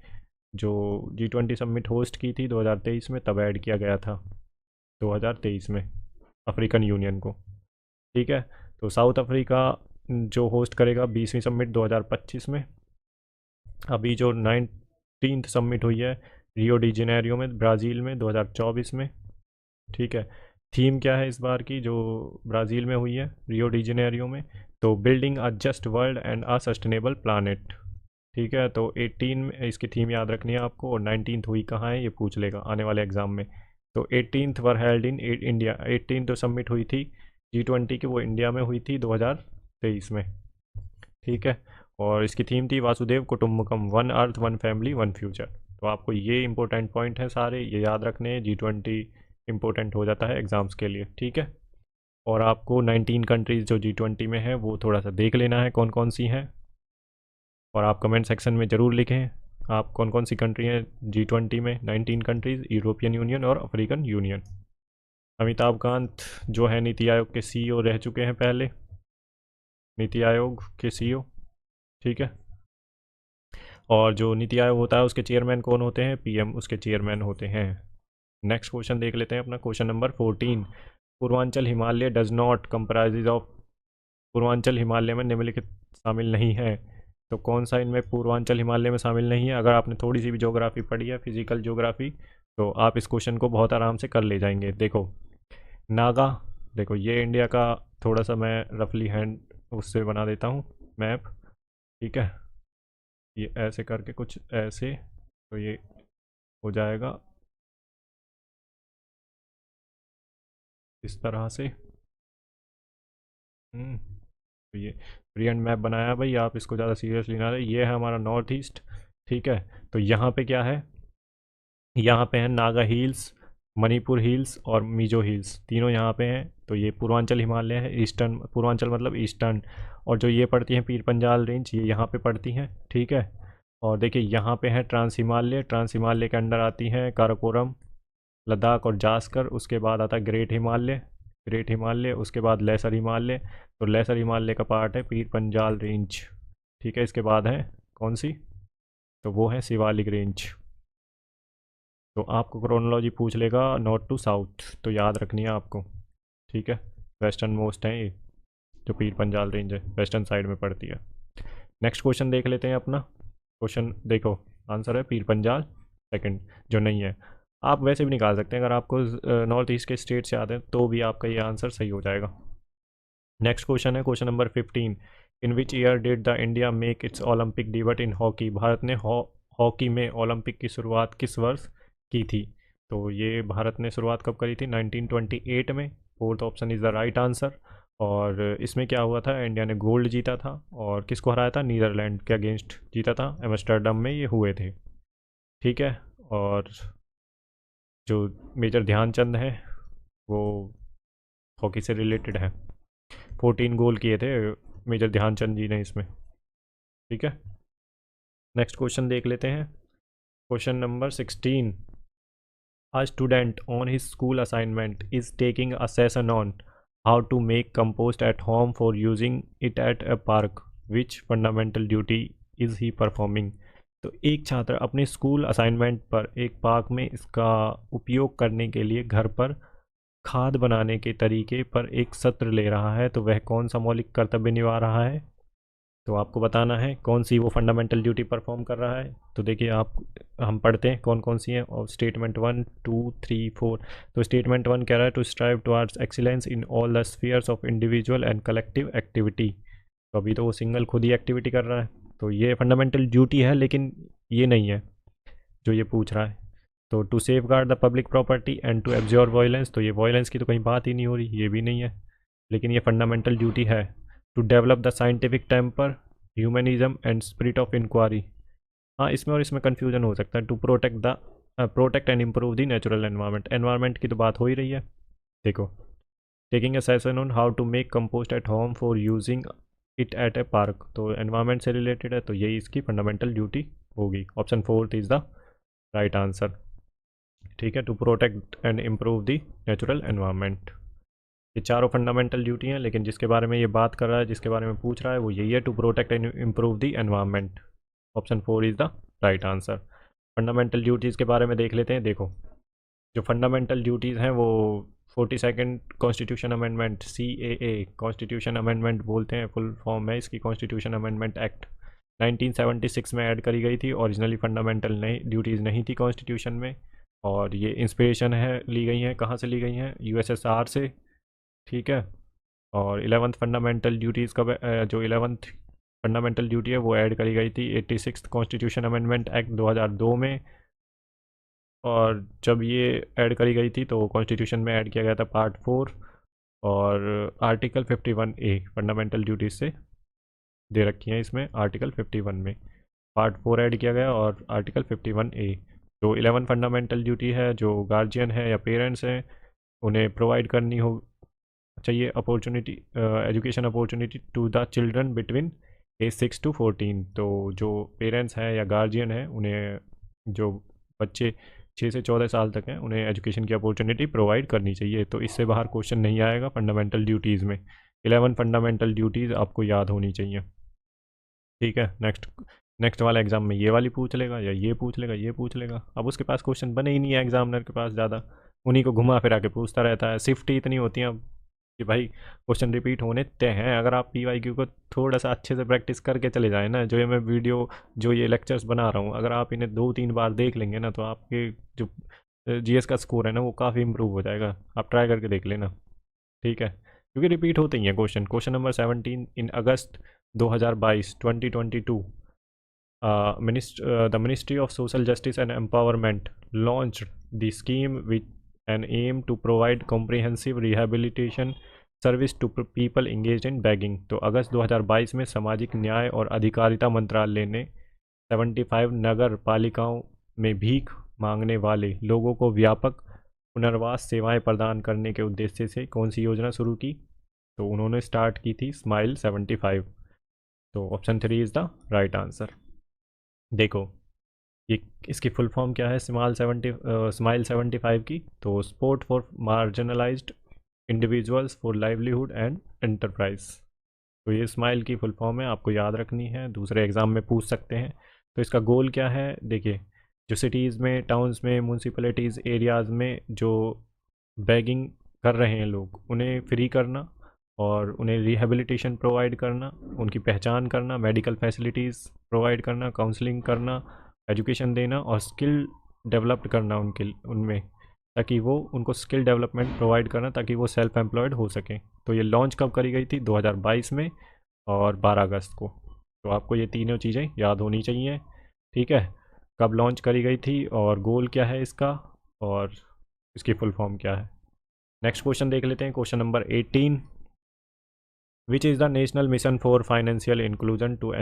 जो G20 समिट होस्ट की थी 2023 में, तब ऐड किया गया था 2023 में अफ्रीकन यूनियन को, ठीक है। तो साउथ अफ्रीका जो होस्ट करेगा 20वीं समिट 2025 में। अभी जो 19th समिट हुई है रियो डी जेनेरियो में, ब्राज़ील में, 2024 में, ठीक है। थीम क्या है इस बार की जो ब्राज़ील में हुई है रियो डी जेनेरियो में? तो building a just world and a sustainable planet, ठीक है। तो 18 में इसकी थीम याद रखनी है आपको, और 19th हुई कहाँ है ये पूछ लेगा आने वाले एग्जाम में। तो 18th were held in India, 18 तो सबमिट हुई थी G20 की, वो इंडिया में हुई थी 2023 में, ठीक है। और इसकी थीम थी Vasudhaiva Kutumbakam, one earth one family one future. तो आपको ये इंपॉर्टेंट पॉइंट हैं सारे, ये याद रखने हैं। G20 इंपॉर्टेंट हो जाता है एग्ज़ाम्स के लिए, ठीक है। और आपको 19 कंट्रीज़ जो G20 में है वो थोड़ा सा देख लेना है कौन कौन सी हैं, और आप कमेंट सेक्शन में ज़रूर लिखें आप कौन कौन सी कंट्री हैं G20 में। 19 कंट्रीज़, यूरोपियन यूनियन और अफ्रीकन यूनियन। अमिताभ कांत जो है नीति आयोग के CEO रह चुके हैं पहले, नीति आयोग के CEO, ठीक है। और जो नीति आयोग होता है उसके चेयरमैन कौन होते हैं? PM उसके चेयरमैन होते हैं। नेक्स्ट क्वेश्चन देख लेते हैं अपना, question number 14। Purvanchal Himalaya does not comprises of, Purvanchal Himalaya में निम्नलिखित शामिल नहीं है। तो कौन सा इनमें पूर्वांचल हिमालय में शामिल नहीं है? अगर आपने थोड़ी सी भी ज्योग्राफी पढ़ी है, फिजिकल ज्योग्राफी, तो आप इस क्वेश्चन को बहुत आराम से कर ले जाएंगे। देखो नागा, देखो ये इंडिया का, थोड़ा सा मैं रफली हैंड उससे बना देता हूँ मैप, ठीक है। ये ऐसे करके कुछ ऐसे, तो ये हो जाएगा इस तरह से। तो ये फ्री हैंड मैप बनाया भाई, आप इसको ज़्यादा सीरियसली ना लें। ये है हमारा नॉर्थ ईस्ट, ठीक है। तो यहाँ पे क्या है? यहाँ पे है नागा हिल्स, मणिपुर हिल्स और मिजो हिल्स, तीनों यहाँ पे हैं। तो ये पूर्वांचल हिमालय है, ईस्टर्न पूर्वांचल मतलब ईस्टर्न। और जो ये पड़ती हैं पीर पंजाल रेंज, ये यहाँ पे पड़ती हैं, ठीक है। और देखिए यहाँ पे है ट्रांस हिमालय, ट्रांस हिमालय के अंडर आती हैं काराकोरम, लद्दाख और जास्कर। उसके बाद आता है ग्रेट हिमालय, ग्रेट हिमालय, उसके बाद लेसर हिमालय। तो लेसर हिमालय का पार्ट है पीर पंजाल रेंज, ठीक है। इसके बाद है कौन सी? तो वो है शिवालिक रेंज। तो आपको क्रोनोलॉजी पूछ लेगा नॉर्थ टू साउथ, तो याद रखनी है आपको, ठीक है। वेस्टर्न मोस्ट है ये, जो पीर पंजाल रेंज है वेस्टर्न साइड में पड़ती है। नेक्स्ट क्वेश्चन देख लेते हैं अपना। क्वेश्चन देखो, आंसर है पीर पंजाल सेकंड, जो नहीं है। आप वैसे भी निकाल सकते हैं, अगर आपको नॉर्थ ईस्ट के स्टेट से आते हैं तो भी आपका ये आंसर सही हो जाएगा। नेक्स्ट क्वेश्चन है question number 15। In which year did the India make it's Olympic debut in hockey? Bharat ने हॉकी में ओलंपिक की शुरुआत किस वर्ष की थी? तो ये भारत ने शुरुआत कब करी थी? 1928 में। Fourth option is the right answer. और इसमें क्या हुआ था, इंडिया ने गोल्ड जीता था और किसको हराया था, नीदरलैंड के अगेंस्ट जीता था, एम्स्टर्डम में ये हुए थे। ठीक है। और जो मेजर ध्यानचंद है वो हॉकी से रिलेटेड है, 14 गोल किए थे मेजर ध्यानचंद जी ने इसमें। ठीक है, नेक्स्ट क्वेश्चन देख लेते हैं। Question number 16। A student on his school assignment is taking a session on how to make compost at home for using it at a park. Which fundamental duty is he performing? तो एक छात्र अपने school assignment पर एक park में इसका उपयोग करने के लिए घर पर खाद बनाने के तरीके पर एक सत्र ले रहा है, तो वह कौन सा मौलिक कर्तव्य निभा रहा है? तो आपको बताना है कौन सी वो फंडामेंटल ड्यूटी परफॉर्म कर रहा है। तो देखिए आप, हम पढ़ते हैं कौन कौन सी हैं, और स्टेटमेंट 1 2 3 4। तो स्टेटमेंट 1 कह रहा है to strive towards excellence in all the spheres of individual and collective activity. तो अभी तो वो सिंगल खुद ही एक्टिविटी कर रहा है, तो ये फंडामेंटल ड्यूटी है, लेकिन ये नहीं है जो ये पूछ रहा है। तो to safeguard the public property and to absorb violence, तो ये वायलेंस की तो कहीं बात ही नहीं हो रही, ये भी नहीं है, लेकिन ये फंडामेंटल ड्यूटी है। To develop the scientific temper, humanism and spirit of inquiry. हाँ, इसमें और इसमें कन्फ्यूजन हो सकता है। To protect and improve the natural environment, environment की तो बात हो ही रही है। देखो, taking a session on how to make compost at home for using it at a park, तो एनवायरनमेंट से रिलेटेड है, तो यही इसकी फंडामेंटल ड्यूटी होगी। Option 4 is the right answer. ठीक है, to protect and improve the natural environment. ये चारों फंडामेंटल ड्यूटी हैं, लेकिन जिसके बारे में ये बात कर रहा है, जिसके बारे में पूछ रहा है, वो यही है, to protect and improve the environment. Option 4 is the right answer. Fundamental duties के बारे में देख लेते हैं। देखो, जो फंडामेंटल ड्यूटीज़ हैं वो 42nd constitution amendment, CAA constitution amendment बोलते हैं, फुल फॉर्म है इसकी कॉन्स्टिट्यूशन अमेंडमेंट एक्ट, 1976 में ऐड करी गई थी। ओरिजिनली फंडामेंटल नहीं ड्यूटीज़ नहीं थी कॉन्स्टिट्यूशन में, और ये इंस्पिरेशन है, ली गई हैं, कहाँ से ली गई हैं, USSR से। ठीक है। और 11th फंडामेंटल ड्यूटीज़ का जो 11th फंडामेंटल ड्यूटी है वो ऐड करी गई थी 86th कॉन्स्टिट्यूशन अमेंडमेंट एक्ट 2002 में। और जब ये ऐड करी गई थी तो कॉन्स्टिट्यूशन में ऐड किया गया था पार्ट 4, और आर्टिकल 51A फंडामेंटल ड्यूटीज से दे रखी हैं इसमें, आर्टिकल 51 में पार्ट 4 ऐड किया गया, और आर्टिकल 51A। जो 11 फंडामेंटल ड्यूटी है, जो गार्जियन है या पेरेंट्स हैं, उन्हें प्रोवाइड करनी हो चाहिए opportunity, education opportunity to the children between age 6 to 14। तो जो पेरेंट्स हैं या गार्जियन हैं, उन्हें, जो बच्चे 6 से 14 साल तक हैं, उन्हें एजुकेशन की अपॉर्चुनिटी प्रोवाइड करनी चाहिए। तो इससे बाहर क्वेश्चन नहीं आएगा फंडामेंटल ड्यूटीज़ में। 11 फंडामेंटल ड्यूटीज़ आपको याद होनी चाहिए। ठीक है, नेक्स्ट वाला एग्जाम में ये वाली पूछ लेगा, या ये पूछ लेगा, ये पूछ लेगा। अब उसके पास क्वेश्चन बने ही नहीं है एग्जामिनर के पास ज़्यादा, उन्हीं को घुमा फिरा के पूछता रहता है। शिफ्ट ही इतनी होती हैं अब कि भाई क्वेश्चन रिपीट होने तय हैं। अगर आप PYQ को थोड़ा सा अच्छे से प्रैक्टिस करके चले जाएँ ना, जो ये मैं वीडियो, जो ये लेक्चर्स बना रहा हूँ, अगर आप इन्हें 2-3 बार देख लेंगे ना, तो आपके जो GS का स्कोर है ना, वो काफ़ी इंप्रूव हो जाएगा। आप ट्राई करके देख लेना। ठीक है, क्योंकि रिपीट होते ही हैं question. Question number 17, in August 2022 the Ministry of Social Justice and Empowerment launched the scheme with an aim to provide comprehensive rehabilitation service to people engaged in begging। तो अगस्त 2022 में सामाजिक न्याय और अधिकारिता मंत्रालय ने 75 नगर पालिकाओं में भीख मांगने वाले लोगों को व्यापक पुनर्वास सेवाएं प्रदान करने के उद्देश्य से कौन सी योजना शुरू की? तो उन्होंने स्टार्ट की थी स्माइल 75। तो option 3 is the right answer. देखो, ये इसकी फुल फॉर्म क्या है स्माइल 75 की? तो support for marginalised individuals for livelihood and enterprise. तो ये स्माइल की फुल फॉर्म है, आपको याद रखनी है, दूसरे एग्ज़ाम में पूछ सकते हैं। तो इसका गोल क्या है? देखिए, जो सिटीज़ में, टाउन्स में, म्यूनसिपैलिटीज़ एरियाज़ में जो बैगिंग कर रहे हैं लोग, उन्हें फ्री करना और उन्हें रिहेबिलिटेशन प्रोवाइड करना, उनकी पहचान करना, मेडिकल फैसिलिटीज़ प्रोवाइड करना, काउंसलिंग करना, एजुकेशन देना और स्किल डेवलप करना उनमें, ताकि वो उनको स्किल डेवलपमेंट प्रोवाइड करना, ताकि वो सेल्फ एम्प्लॉयड हो सकें। तो ये लॉन्च कब करी गई थी? 2022 में और 12 अगस्त को। तो आपको ये तीनों चीज़ें याद होनी चाहिए। ठीक है, कब लॉन्च करी गई थी और गोल क्या है इसका, और इसकी फुल फॉर्म क्या है। नेक्स्ट क्वेश्चन देख लेते हैं, question number 18। Which is the national mission for financial inclusion to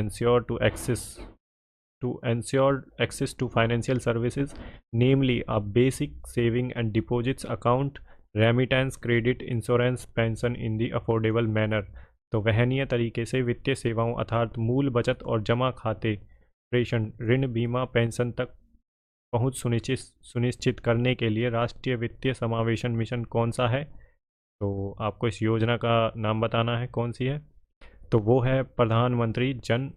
ensure access to financial services, namely a basic saving and deposits account, remittance, credit, insurance, pension in the affordable manner। तो वहनीय तरीके से वित्तीय सेवाओं अर्थात मूल बचत और जमा खाते, प्रेषण, ऋण, बीमा, पेंशन तक पहुंच सुनिश्चित करने के लिए राष्ट्रीय वित्तीय समावेशन मिशन कौन सा है? तो आपको इस योजना का नाम बताना है कौन सी है। तो वो है प्रधानमंत्री जन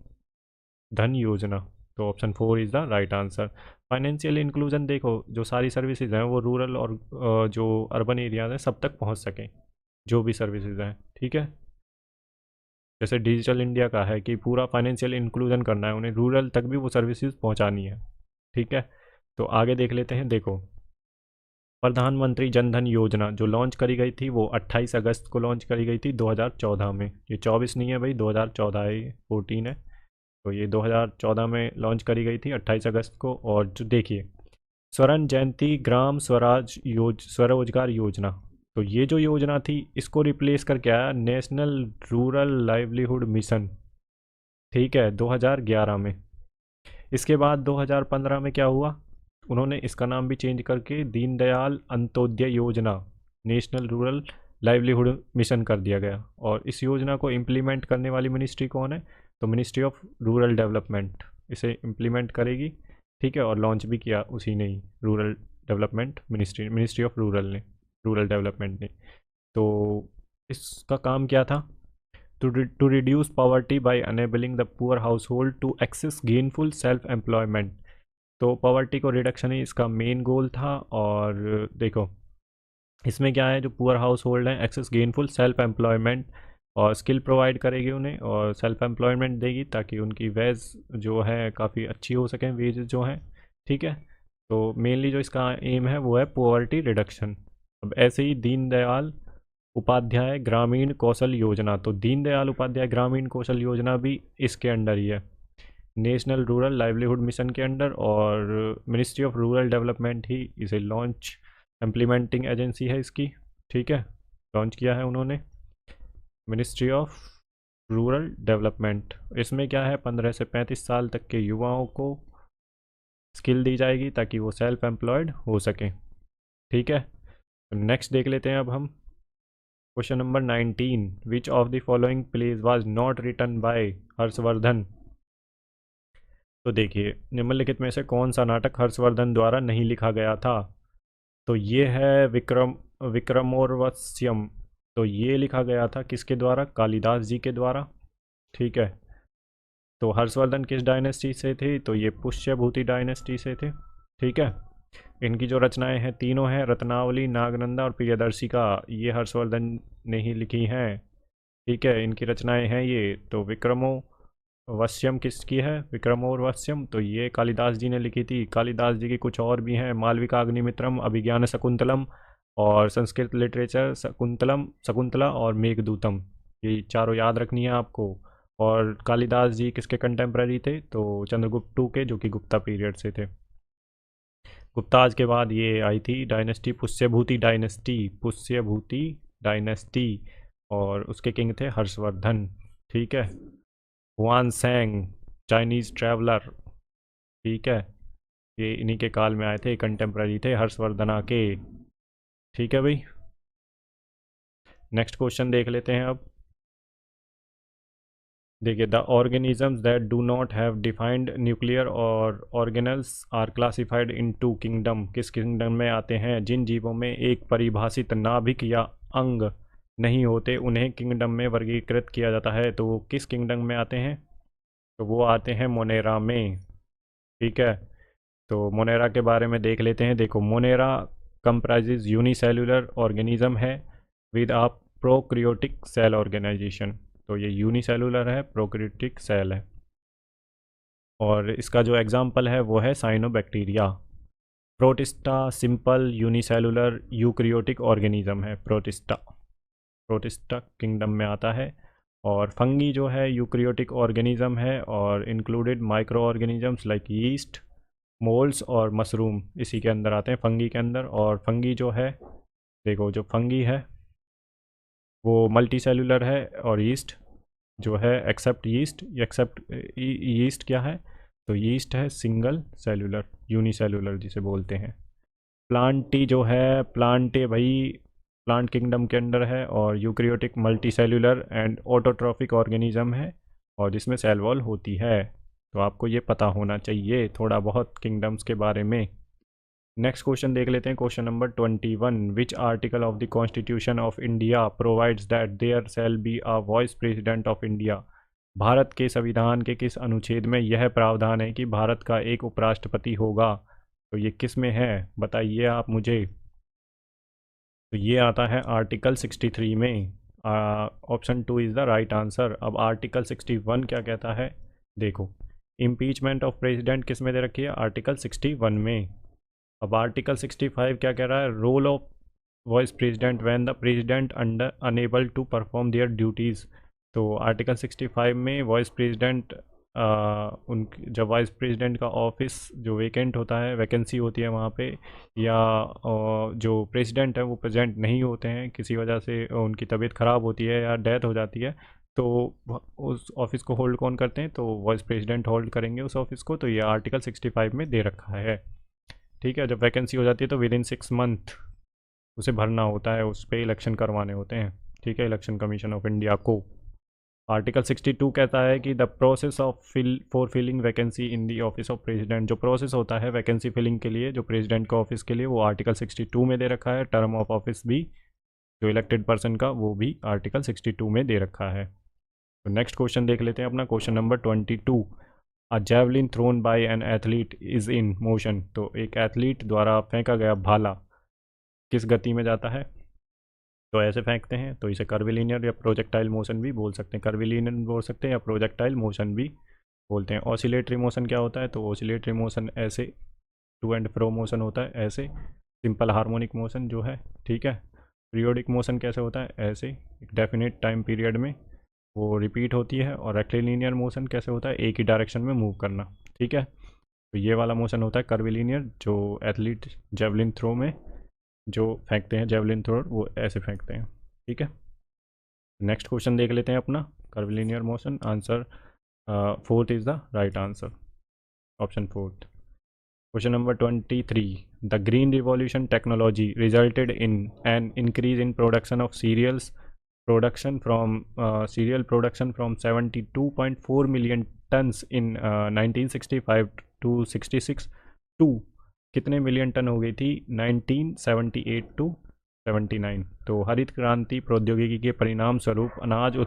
धन योजना। तो option 4 is the right answer. Financial inclusion देखो, जो सारी सर्विसेज हैं वो रूरल और जो अर्बन एरियाज हैं सब तक पहुंच सकें, जो भी सर्विसेज हैं, ठीक है। जैसे डिजिटल इंडिया का है कि पूरा फाइनेंशियल इंक्लूजन करना है, उन्हें रूरल तक भी वो सर्विसेज पहुंचानी है, ठीक है। तो आगे देख लेते हैं। देखो, प्रधानमंत्री जन धन योजना जो लॉन्च करी गई थी वो 28 अगस्त को लॉन्च करी गई थी 2014 में। ये 24 नहीं है भाई, 2014 है, 14 है। तो ये 2014 में लॉन्च करी गई थी 28 अगस्त को। और जो देखिए, स्वर्ण जयंती ग्राम स्वरोजगार योजना, तो ये जो योजना थी इसको रिप्लेस करके आया नेशनल रूरल लाइवलीहुड मिशन, ठीक है, 2011 में। इसके बाद 2015 में क्या हुआ, उन्होंने इसका नाम भी चेंज करके दीनदयाल अंत्योदय योजना नेशनल रूरल लाइवलीहुड मिशन कर दिया गया। और इस योजना को इम्प्लीमेंट करने वाली मिनिस्ट्री कौन है? तो मिनिस्ट्री ऑफ रूरल डेवलपमेंट इसे इम्प्लीमेंट करेगी, ठीक है। और लॉन्च भी किया उसी ने ही, rural development ministry of rural development ने। तो इसका काम क्या था? To reduce poverty by enabling the poor household to access gainful self employment. तो पॉवर्टी को रिडक्शन ही इसका मेन गोल था। और देखो, इसमें क्या है, जो पुअर हाउस होल्ड है एक्सेस गेनफुल सेल्फ एम्प्लॉयमेंट और स्किल प्रोवाइड करेगी उन्हें और सेल्फ एम्प्लॉयमेंट देगी ताकि उनकी वेज जो है काफ़ी अच्छी हो सकें, वेजेस जो हैं, ठीक है। तो मेनली जो इसका एम है वो है पॉवर्टी रिडक्शन। अब ऐसे ही दीनदयाल उपाध्याय ग्रामीण कौशल योजना, तो दीनदयाल उपाध्याय ग्रामीण कौशल योजना भी इसके अंडर ही है, नेशनल रूरल लाइवलीहुड मिशन के अंडर। और मिनिस्ट्री ऑफ रूरल डेवलपमेंट ही इसे लॉन्च इम्प्लीमेंटिंग एजेंसी है इसकी, ठीक है। लॉन्च किया है उन्होंने मिनिस्ट्री ऑफ रूरल डेवलपमेंट। इसमें क्या है, 15 से 35 साल तक के युवाओं को स्किल दी जाएगी ताकि वो सेल्फ एम्प्लॉयड हो सकें, ठीक है। नेक्स्ट देख लेते हैं अब हम question number 19। Which of the following pledge was not written by Harshvardhan. तो देखिए, निम्नलिखित में से कौन सा नाटक हर्षवर्धन द्वारा नहीं लिखा गया था? तो ये है विक्रमोर्वश्यम। तो ये लिखा गया था किसके द्वारा? कालिदास जी के द्वारा, ठीक है। तो हर्षवर्धन किस डायनेस्टी से थे? तो ये पुष्यभूति डायनेस्टी से थे, ठीक है। इनकी जो रचनाएं हैं तीनों हैं, रत्नावली, नागनंदा और प्रियदर्शिका, ये हर्षवर्धन ने ही लिखी हैं, ठीक है। इनकी रचनाएं हैं ये। तो विक्रमोर्वश्यम किसकी है? विक्रमोर्वश्यम तो ये कालिदास जी ने लिखी थी। कालिदास जी की कुछ और भी हैं, मालविका अग्निमित्रम, अभिज्ञान शकुंतलम और संस्कृत लिटरेचर शकुंतला और मेघदूतम, ये चारों याद रखनी है आपको। और कालिदास जी किसके कंटेम्प्रेरी थे? तो चंद्रगुप्त टू के, जो कि गुप्ता पीरियड से थे। गुप्ताज के बाद ये आई थी डायनेस्टी पुष्यभूति डायनेस्टी और उसके किंग थे हर्षवर्धन, ठीक है। हुआन सैंग चाइनीज़ ट्रैवलर, ठीक है, ये इन्हीं के काल में आए थे, कंटेम्प्रेरी थे हर्षवर्धना के, ठीक है भाई। नेक्स्ट क्वेश्चन देख लेते हैं अब। देखिए, the organisms that do not have defined nuclear और organelles are classified into kingdom. किस किंगडम में आते हैं? जिन जीवों में एक परिभाषित नाभिक या अंग नहीं होते उन्हें किंगडम में वर्गीकृत किया जाता है। तो वो किस किंगडम में आते हैं? तो वो आते हैं मोनेरा में, ठीक है। तो मोनेरा के बारे में देख लेते हैं। देखो, मोनेरा कंप्राइजेज यूनिसेलुलर ऑर्गेनिज्म है with a prokaryotic cell organisation. तो ये यूनिसेलुलर है, प्रोक्रियोटिक सेल है। और इसका जो एग्जाम्पल है वो है cyanobacteria. Protista simple unicellular eukaryotic organism है, प्रोटिस्टा किंगडम में आता है। और फंगी जो है यूक्रियोटिक ऑर्गेनिज्म है और included micro organisms like yeast, moulds और मशरूम इसी के अंदर आते हैं, फंगी के अंदर। और फंगी जो है, देखो जो फंगी है वो मल्टी सेलुलर है और यीस्ट जो है एक्सेप्ट यीस्ट, एक्सेप्ट यीस्ट क्या है, तो यीस्ट है सिंगल सेलुलर, यूनिसेलुलर जिसे बोलते हैं। प्लांटी जो है, प्लांटे भाई प्लांट किंगडम के अंडर है, और eukaryotic multi cellular and autotrophic organism है, और जिसमें सेल वॉल होती है। तो आपको ये पता होना चाहिए थोड़ा बहुत किंगडम्स के बारे में। नेक्स्ट क्वेश्चन देख लेते हैं, question number 21। Which article of the constitution of India provides that there shall be a vice president of India. Bharat के संविधान के किस अनुच्छेद में यह प्रावधान है कि भारत का एक उपराष्ट्रपति होगा? तो ये किस में है, बताइए आप मुझे। तो ये आता है आर्टिकल 63 में। Option 2 is the right answer. अब आर्टिकल 61 क्या कहता है, देखो, इम्पीचमेंट ऑफ प्रेसिडेंट किस में दे रखी है, आर्टिकल 61 में। अब आर्टिकल 65 क्या कह रहा है, role of vice president when the president under unable to perform their duties. तो आर्टिकल 65 में वाइस प्रेसिडेंट उन जब वाइस प्रेसिडेंट का ऑफिस जो वेकेंट होता है, वैकेंसी होती है वहाँ पे, या जो प्रेसिडेंट है वो प्रेजेंट नहीं होते हैं किसी वजह से, उनकी तबीयत ख़राब होती है या डेथ हो जाती है, तो उस ऑफिस को होल्ड कौन करते हैं, तो वाइस प्रेसिडेंट होल्ड करेंगे उस ऑफिस को। तो ये आर्टिकल 65 में दे रखा है। ठीक है, जब वैकेंसी हो जाती है तो विद इन 6 मंथ उसे भरना होता है, उस पर इलेक्शन करवाने होते हैं। ठीक है, इलेक्शन कमीशन ऑफ इंडिया को। आर्टिकल 62 कहता है कि the process of for filling vacancy in the office of president. जो प्रोसेस होता है वैकेंसी फिलिंग के लिए, जो प्रेसिडेंट के ऑफिस के लिए, वो आर्टिकल 62 में दे रखा है। टर्म ऑफ ऑफिस भी जो इलेक्टेड पर्सन का, वो भी आर्टिकल 62 में दे रखा है। तो नेक्स्ट क्वेश्चन देख लेते हैं अपना, question number 22। A javelin thrown by an athlete is in motion. तो एक एथलीट द्वारा फेंका गया भाला किस गति में जाता है? तो ऐसे फेंकते हैं, तो इसे कर्विलीनियर या प्रोजेक्टाइल मोशन भी बोल सकते हैं। कर्विलीनियर बोल सकते हैं या प्रोजेक्टाइल मोशन भी बोलते हैं। ऑसिलेटरी मोशन क्या होता है? तो ऑसिलेटरी मोशन ऐसे टू एंड फ्रो मोशन होता है, ऐसे। सिंपल हार्मोनिक मोशन जो है, ठीक है। पीरियोडिक मोशन कैसे होता है? ऐसे एक डेफिनेट टाइम पीरियड में वो रिपीट होती है। और रेक्टिलिनियर मोशन कैसे होता है? एक ही डायरेक्शन में मूव करना, ठीक है। तो ये वाला मोशन होता है कर्विलीनियर, जो एथलीट जेवलिन थ्रो में जो फेंकते हैं जेवलिन थ्रो, वो ऐसे फेंकते हैं, ठीक है। नेक्स्ट क्वेश्चन देख लेते हैं अपना, curvilinear motion. Answer 4th is the right answer, option 4th। Question number 23। The green revolution technology resulted in an increase in production of cereals production from cereal production from 72.4 million tons in 1965 to 66 to कितने million ton हो गई थी 1978 to 79। तो हरित क्रांति प्रौद्योगिकी के परिणाम स्वरूप अनाज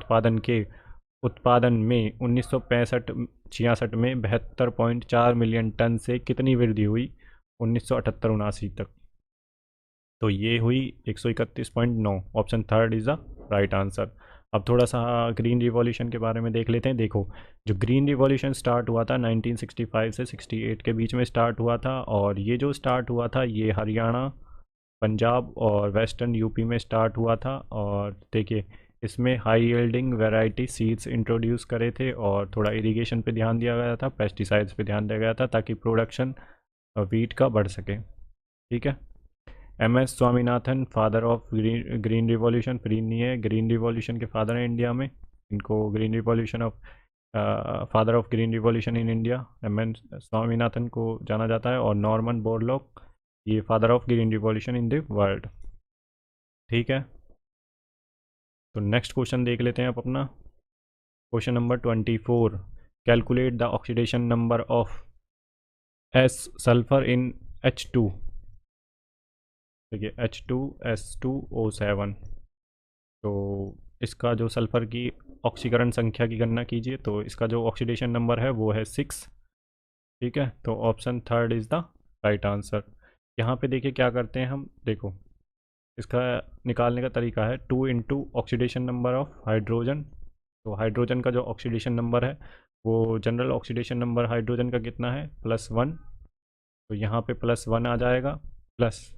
उत्पादन में 1965-66 में 72.4 मिलियन टन से कितनी वृद्धि हुई 1978-79 तक? तो ये हुई 131.9। Option 3rd is the right answer. अब थोड़ा सा ग्रीन रिवॉल्यूशन के बारे में देख लेते हैं। देखो, जो ग्रीन रिवॉल्यूशन स्टार्ट हुआ था 1965 से 68 के बीच में स्टार्ट हुआ था, और ये जो स्टार्ट हुआ था ये हरियाणा, पंजाब और वेस्टर्न यूपी में स्टार्ट हुआ था। और देखिए, इसमें high yielding variety seeds introduce करे थे, और थोड़ा इरिगेशन पे ध्यान दिया गया था, पेस्टिसाइड्स पे ध्यान दिया गया था, ताकि प्रोडक्शन वीट का बढ़ सके, ठीक है। MS Swaminathan, father of green revolution, free नहीं है, ग्रीन रिवॉल्यूशन के फादर हैं इंडिया में। इनको green revolution of father of green revolution in India MS Swaminathan को जाना जाता है। और नॉर्मन बोरलॉग, ये father of green revolution in the world, ठीक है। तो नेक्स्ट क्वेश्चन देख लेते हैं आप अपना, question number 24। Calculate the oxidation number of S sulphur in H2। देखिए, H2S2O7। तो इसका जो सल्फ़र की ऑक्सीकरण संख्या की गणना कीजिए, तो इसका जो ऑक्सीडेशन नंबर है वो है 6, ठीक है। तो option 3rd is the right answer. यहाँ पे देखिए क्या करते हैं हम, देखो इसका निकालने का तरीका है 2 into oxidation number of hydrogen. तो हाइड्रोजन का जो ऑक्सीडेशन नंबर है, वो जनरल ऑक्सीडेशन नंबर हाइड्रोजन का कितना है, +1। तो यहाँ पे +1 आ जाएगा, प्लस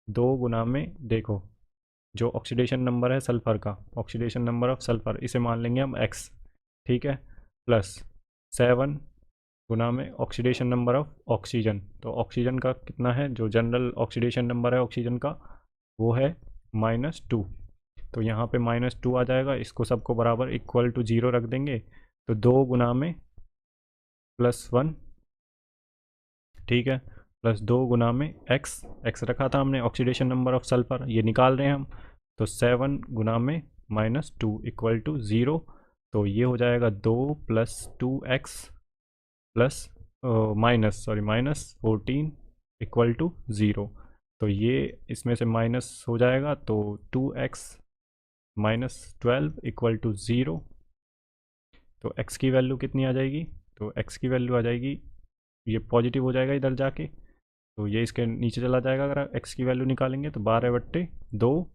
2 गुना में, देखो जो ऑक्सीडेशन नंबर है सल्फ़र का, ऑक्सीडेशन नंबर ऑफ सल्फ़र, इसे मान लेंगे हम x, ठीक है, +7 गुना में ऑक्सीडेशन नंबर ऑफ ऑक्सीजन। तो ऑक्सीजन का कितना है, जो जनरल ऑक्सीडेशन नंबर है ऑक्सीजन का, वो है -2। तो यहाँ पे -2 आ जाएगा, इसको सबको बराबर इक्वल टू 0 रख देंगे, तो 2 गुना में +1, ठीक है, +2 गुना में x रखा था हमने, ऑक्सीडेशन नंबर ऑफ सल्फर, ये निकाल रहे हैं हम, तो 7 गुना में -2 इक्वल टू 0, तो ये हो जाएगा 2 + 2x प्लस -14 इक्वल टू 0, तो ये इसमें से माइनस हो जाएगा, तो 2x - 12 इक्वल टू 0, तो x की वैल्यू कितनी आ जाएगी, तो x की वैल्यू आ जाएगी, ये पॉजिटिव हो जाएगा इधर जाके, तो ये इसके नीचे चला जाएगा अगर x की वैल्यू निकालेंगे, तो 12/2,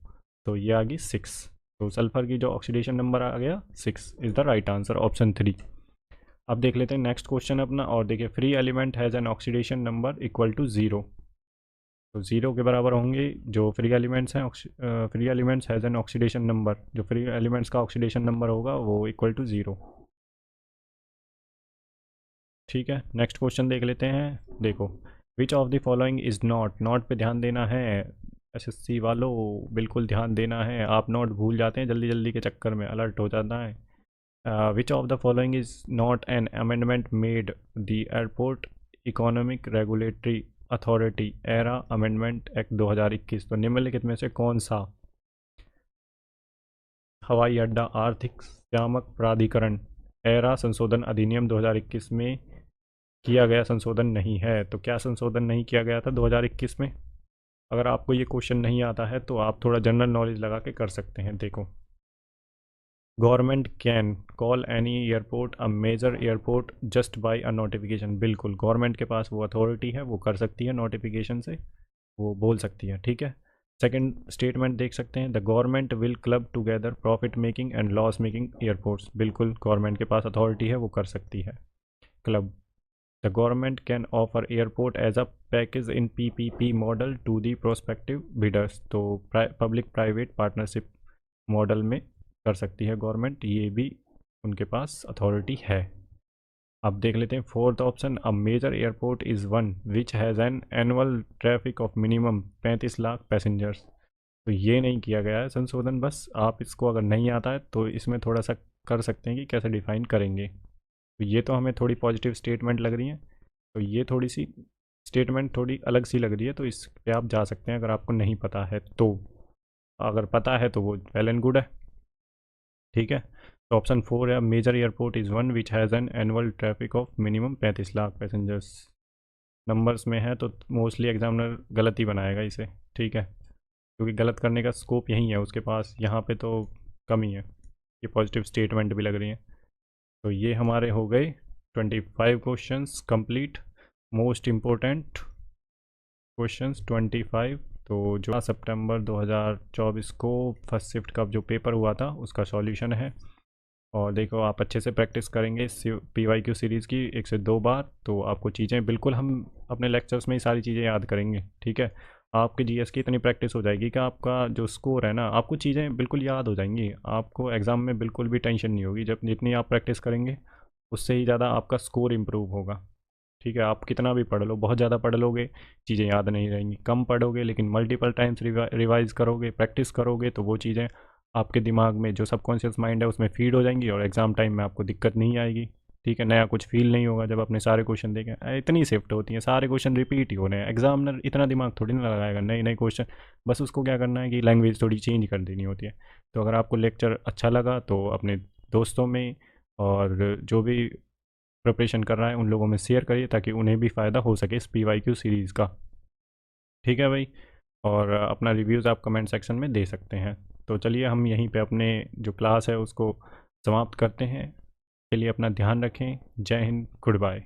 तो ये आ गई 6, तो सल्फर की जो ऑक्सीडेशन नंबर आ गया 6 is the right answer, option 3। अब देख लेते हैं नेक्स्ट क्वेश्चन अपना, और देखिए free element has an oxidation number equal to 0, तो 0 के बराबर होंगे जो फ्री एलिमेंट्स हैं, free elements has an oxidation number, जो फ्री एलिमेंट्स का ऑक्सीडेशन नंबर होगा वो इक्वल टू 0, ठीक है। नेक्स्ट क्वेश्चन देख लेते हैं, देखो विच of the following is not पे ध्यान देना है, एसएससी वालों बिल्कुल ध्यान देना है, आप नोट भूल जाते हैं जल्दी जल्दी के चक्कर में, अलर्ट हो जाता है। विच of the following is not an amendment made the airport economic regulatory authority era amendment act 2021, तो निम्नलिखित में से कौन सा हवाई अड्डा आर्थिक संयामक प्राधिकरण एरा संशोधन अधिनियम 2021 में किया गया संशोधन नहीं है, तो क्या संशोधन नहीं किया गया था 2021 में। अगर आपको ये क्वेश्चन नहीं आता है तो आप थोड़ा जनरल नॉलेज लगा के कर सकते हैं। देखो, government can call any airport a major airport just by a notification, बिल्कुल गवर्नमेंट के पास वो अथॉरिटी है, वो कर सकती है, नोटिफिकेशन से वो बोल सकती है, ठीक है। सेकंड स्टेटमेंट देख सकते हैं, the government will club together profit making and loss making airports, बिल्कुल गवर्नमेंट के पास अथॉरिटी है, वो कर सकती है club. The government can offer airport as a package in PPP model to the prospective bidders, तो पब्लिक प्राइवेट पार्टनरशिप मॉडल में कर सकती है गवर्नमेंट, ये भी उनके पास अथॉरिटी है। अब देख लेते हैं fourth option, a major airport is one which has an annual traffic of minimum 35 lakh passengers, तो ये नहीं किया गया है संशोधन, बस आप इसको अगर नहीं आता है तो इसमें थोड़ा सा कर सकते हैं कि कैसे डिफाइन करेंगे। तो ये तो हमें थोड़ी पॉजिटिव स्टेटमेंट लग रही है, तो ये थोड़ी सी स्टेटमेंट थोड़ी अलग सी लग रही है, तो इस पे आप जा सकते हैं अगर आपको नहीं पता है तो, अगर पता है तो वो वेल एंड गुड है, ठीक है। तो ऑप्शन 4 है, major airport is one which has an annual traffic of minimum 35 lakh passengers, numbers में है तो मोस्टली एग्जामिनर गलत ही बनाएगा इसे, ठीक है, क्योंकि गलत करने का स्कोप यही है उसके पास, यहाँ पे तो कम ही है, ये पॉजिटिव स्टेटमेंट भी लग रही है। तो ये हमारे हो गए 25 questions complete, most important questions 25। तो जो सितंबर 2024 को फर्स्ट शिफ्ट का जो पेपर हुआ था उसका सॉल्यूशन है, और देखो आप अच्छे से प्रैक्टिस करेंगे PYQ सीरीज़ की 1 से 2 बार, तो आपको चीज़ें बिल्कुल, हम अपने लेक्चर्स में ही सारी चीज़ें याद करेंगे, ठीक है। आपके GS की इतनी प्रैक्टिस हो जाएगी कि आपका जो स्कोर है ना, आपको चीज़ें बिल्कुल याद हो जाएंगी, आपको एग्ज़ाम में बिल्कुल भी टेंशन नहीं होगी, जब जितनी आप प्रैक्टिस करेंगे उससे ही ज़्यादा आपका स्कोर इम्प्रूव होगा, ठीक है। आप कितना भी पढ़ लो, बहुत ज़्यादा पढ़ लोगे चीज़ें याद नहीं रहेंगी, कम पढ़ोगे लेकिन मल्टीपल टाइम्स रिवाइज़ करोगे, प्रैक्टिस करोगे, तो वो चीज़ें आपके दिमाग में जो सबकॉन्शियस माइंड है उसमें फीड हो जाएंगी, और एग्ज़ाम टाइम में आपको दिक्कत नहीं आएगी, ठीक है। नया कुछ फील नहीं होगा जब अपने सारे क्वेश्चन देखें, इतनी शिफ्ट होती है, सारे क्वेश्चन रिपीट ही हो रहे हैं, एग्जामिनर इतना दिमाग थोड़ी ना लगाएगा नए नए क्वेश्चन, बस उसको क्या करना है कि लैंग्वेज थोड़ी चेंज कर देनी होती है। तो अगर आपको लेक्चर अच्छा लगा तो अपने दोस्तों में और जो भी प्रिपरेशन कर रहा है उन लोगों में शेयर करिए, ताकि उन्हें भी फ़ायदा हो सके इस PYQ सीरीज़ का, ठीक है भाई। और अपना रिव्यूज़ आप कमेंट सेक्शन में दे सकते हैं। तो चलिए हम यहीं पे अपने जो क्लास है उसको समाप्त करते हैं, के लिए अपना ध्यान रखें। जय हिंद, गुड बाय।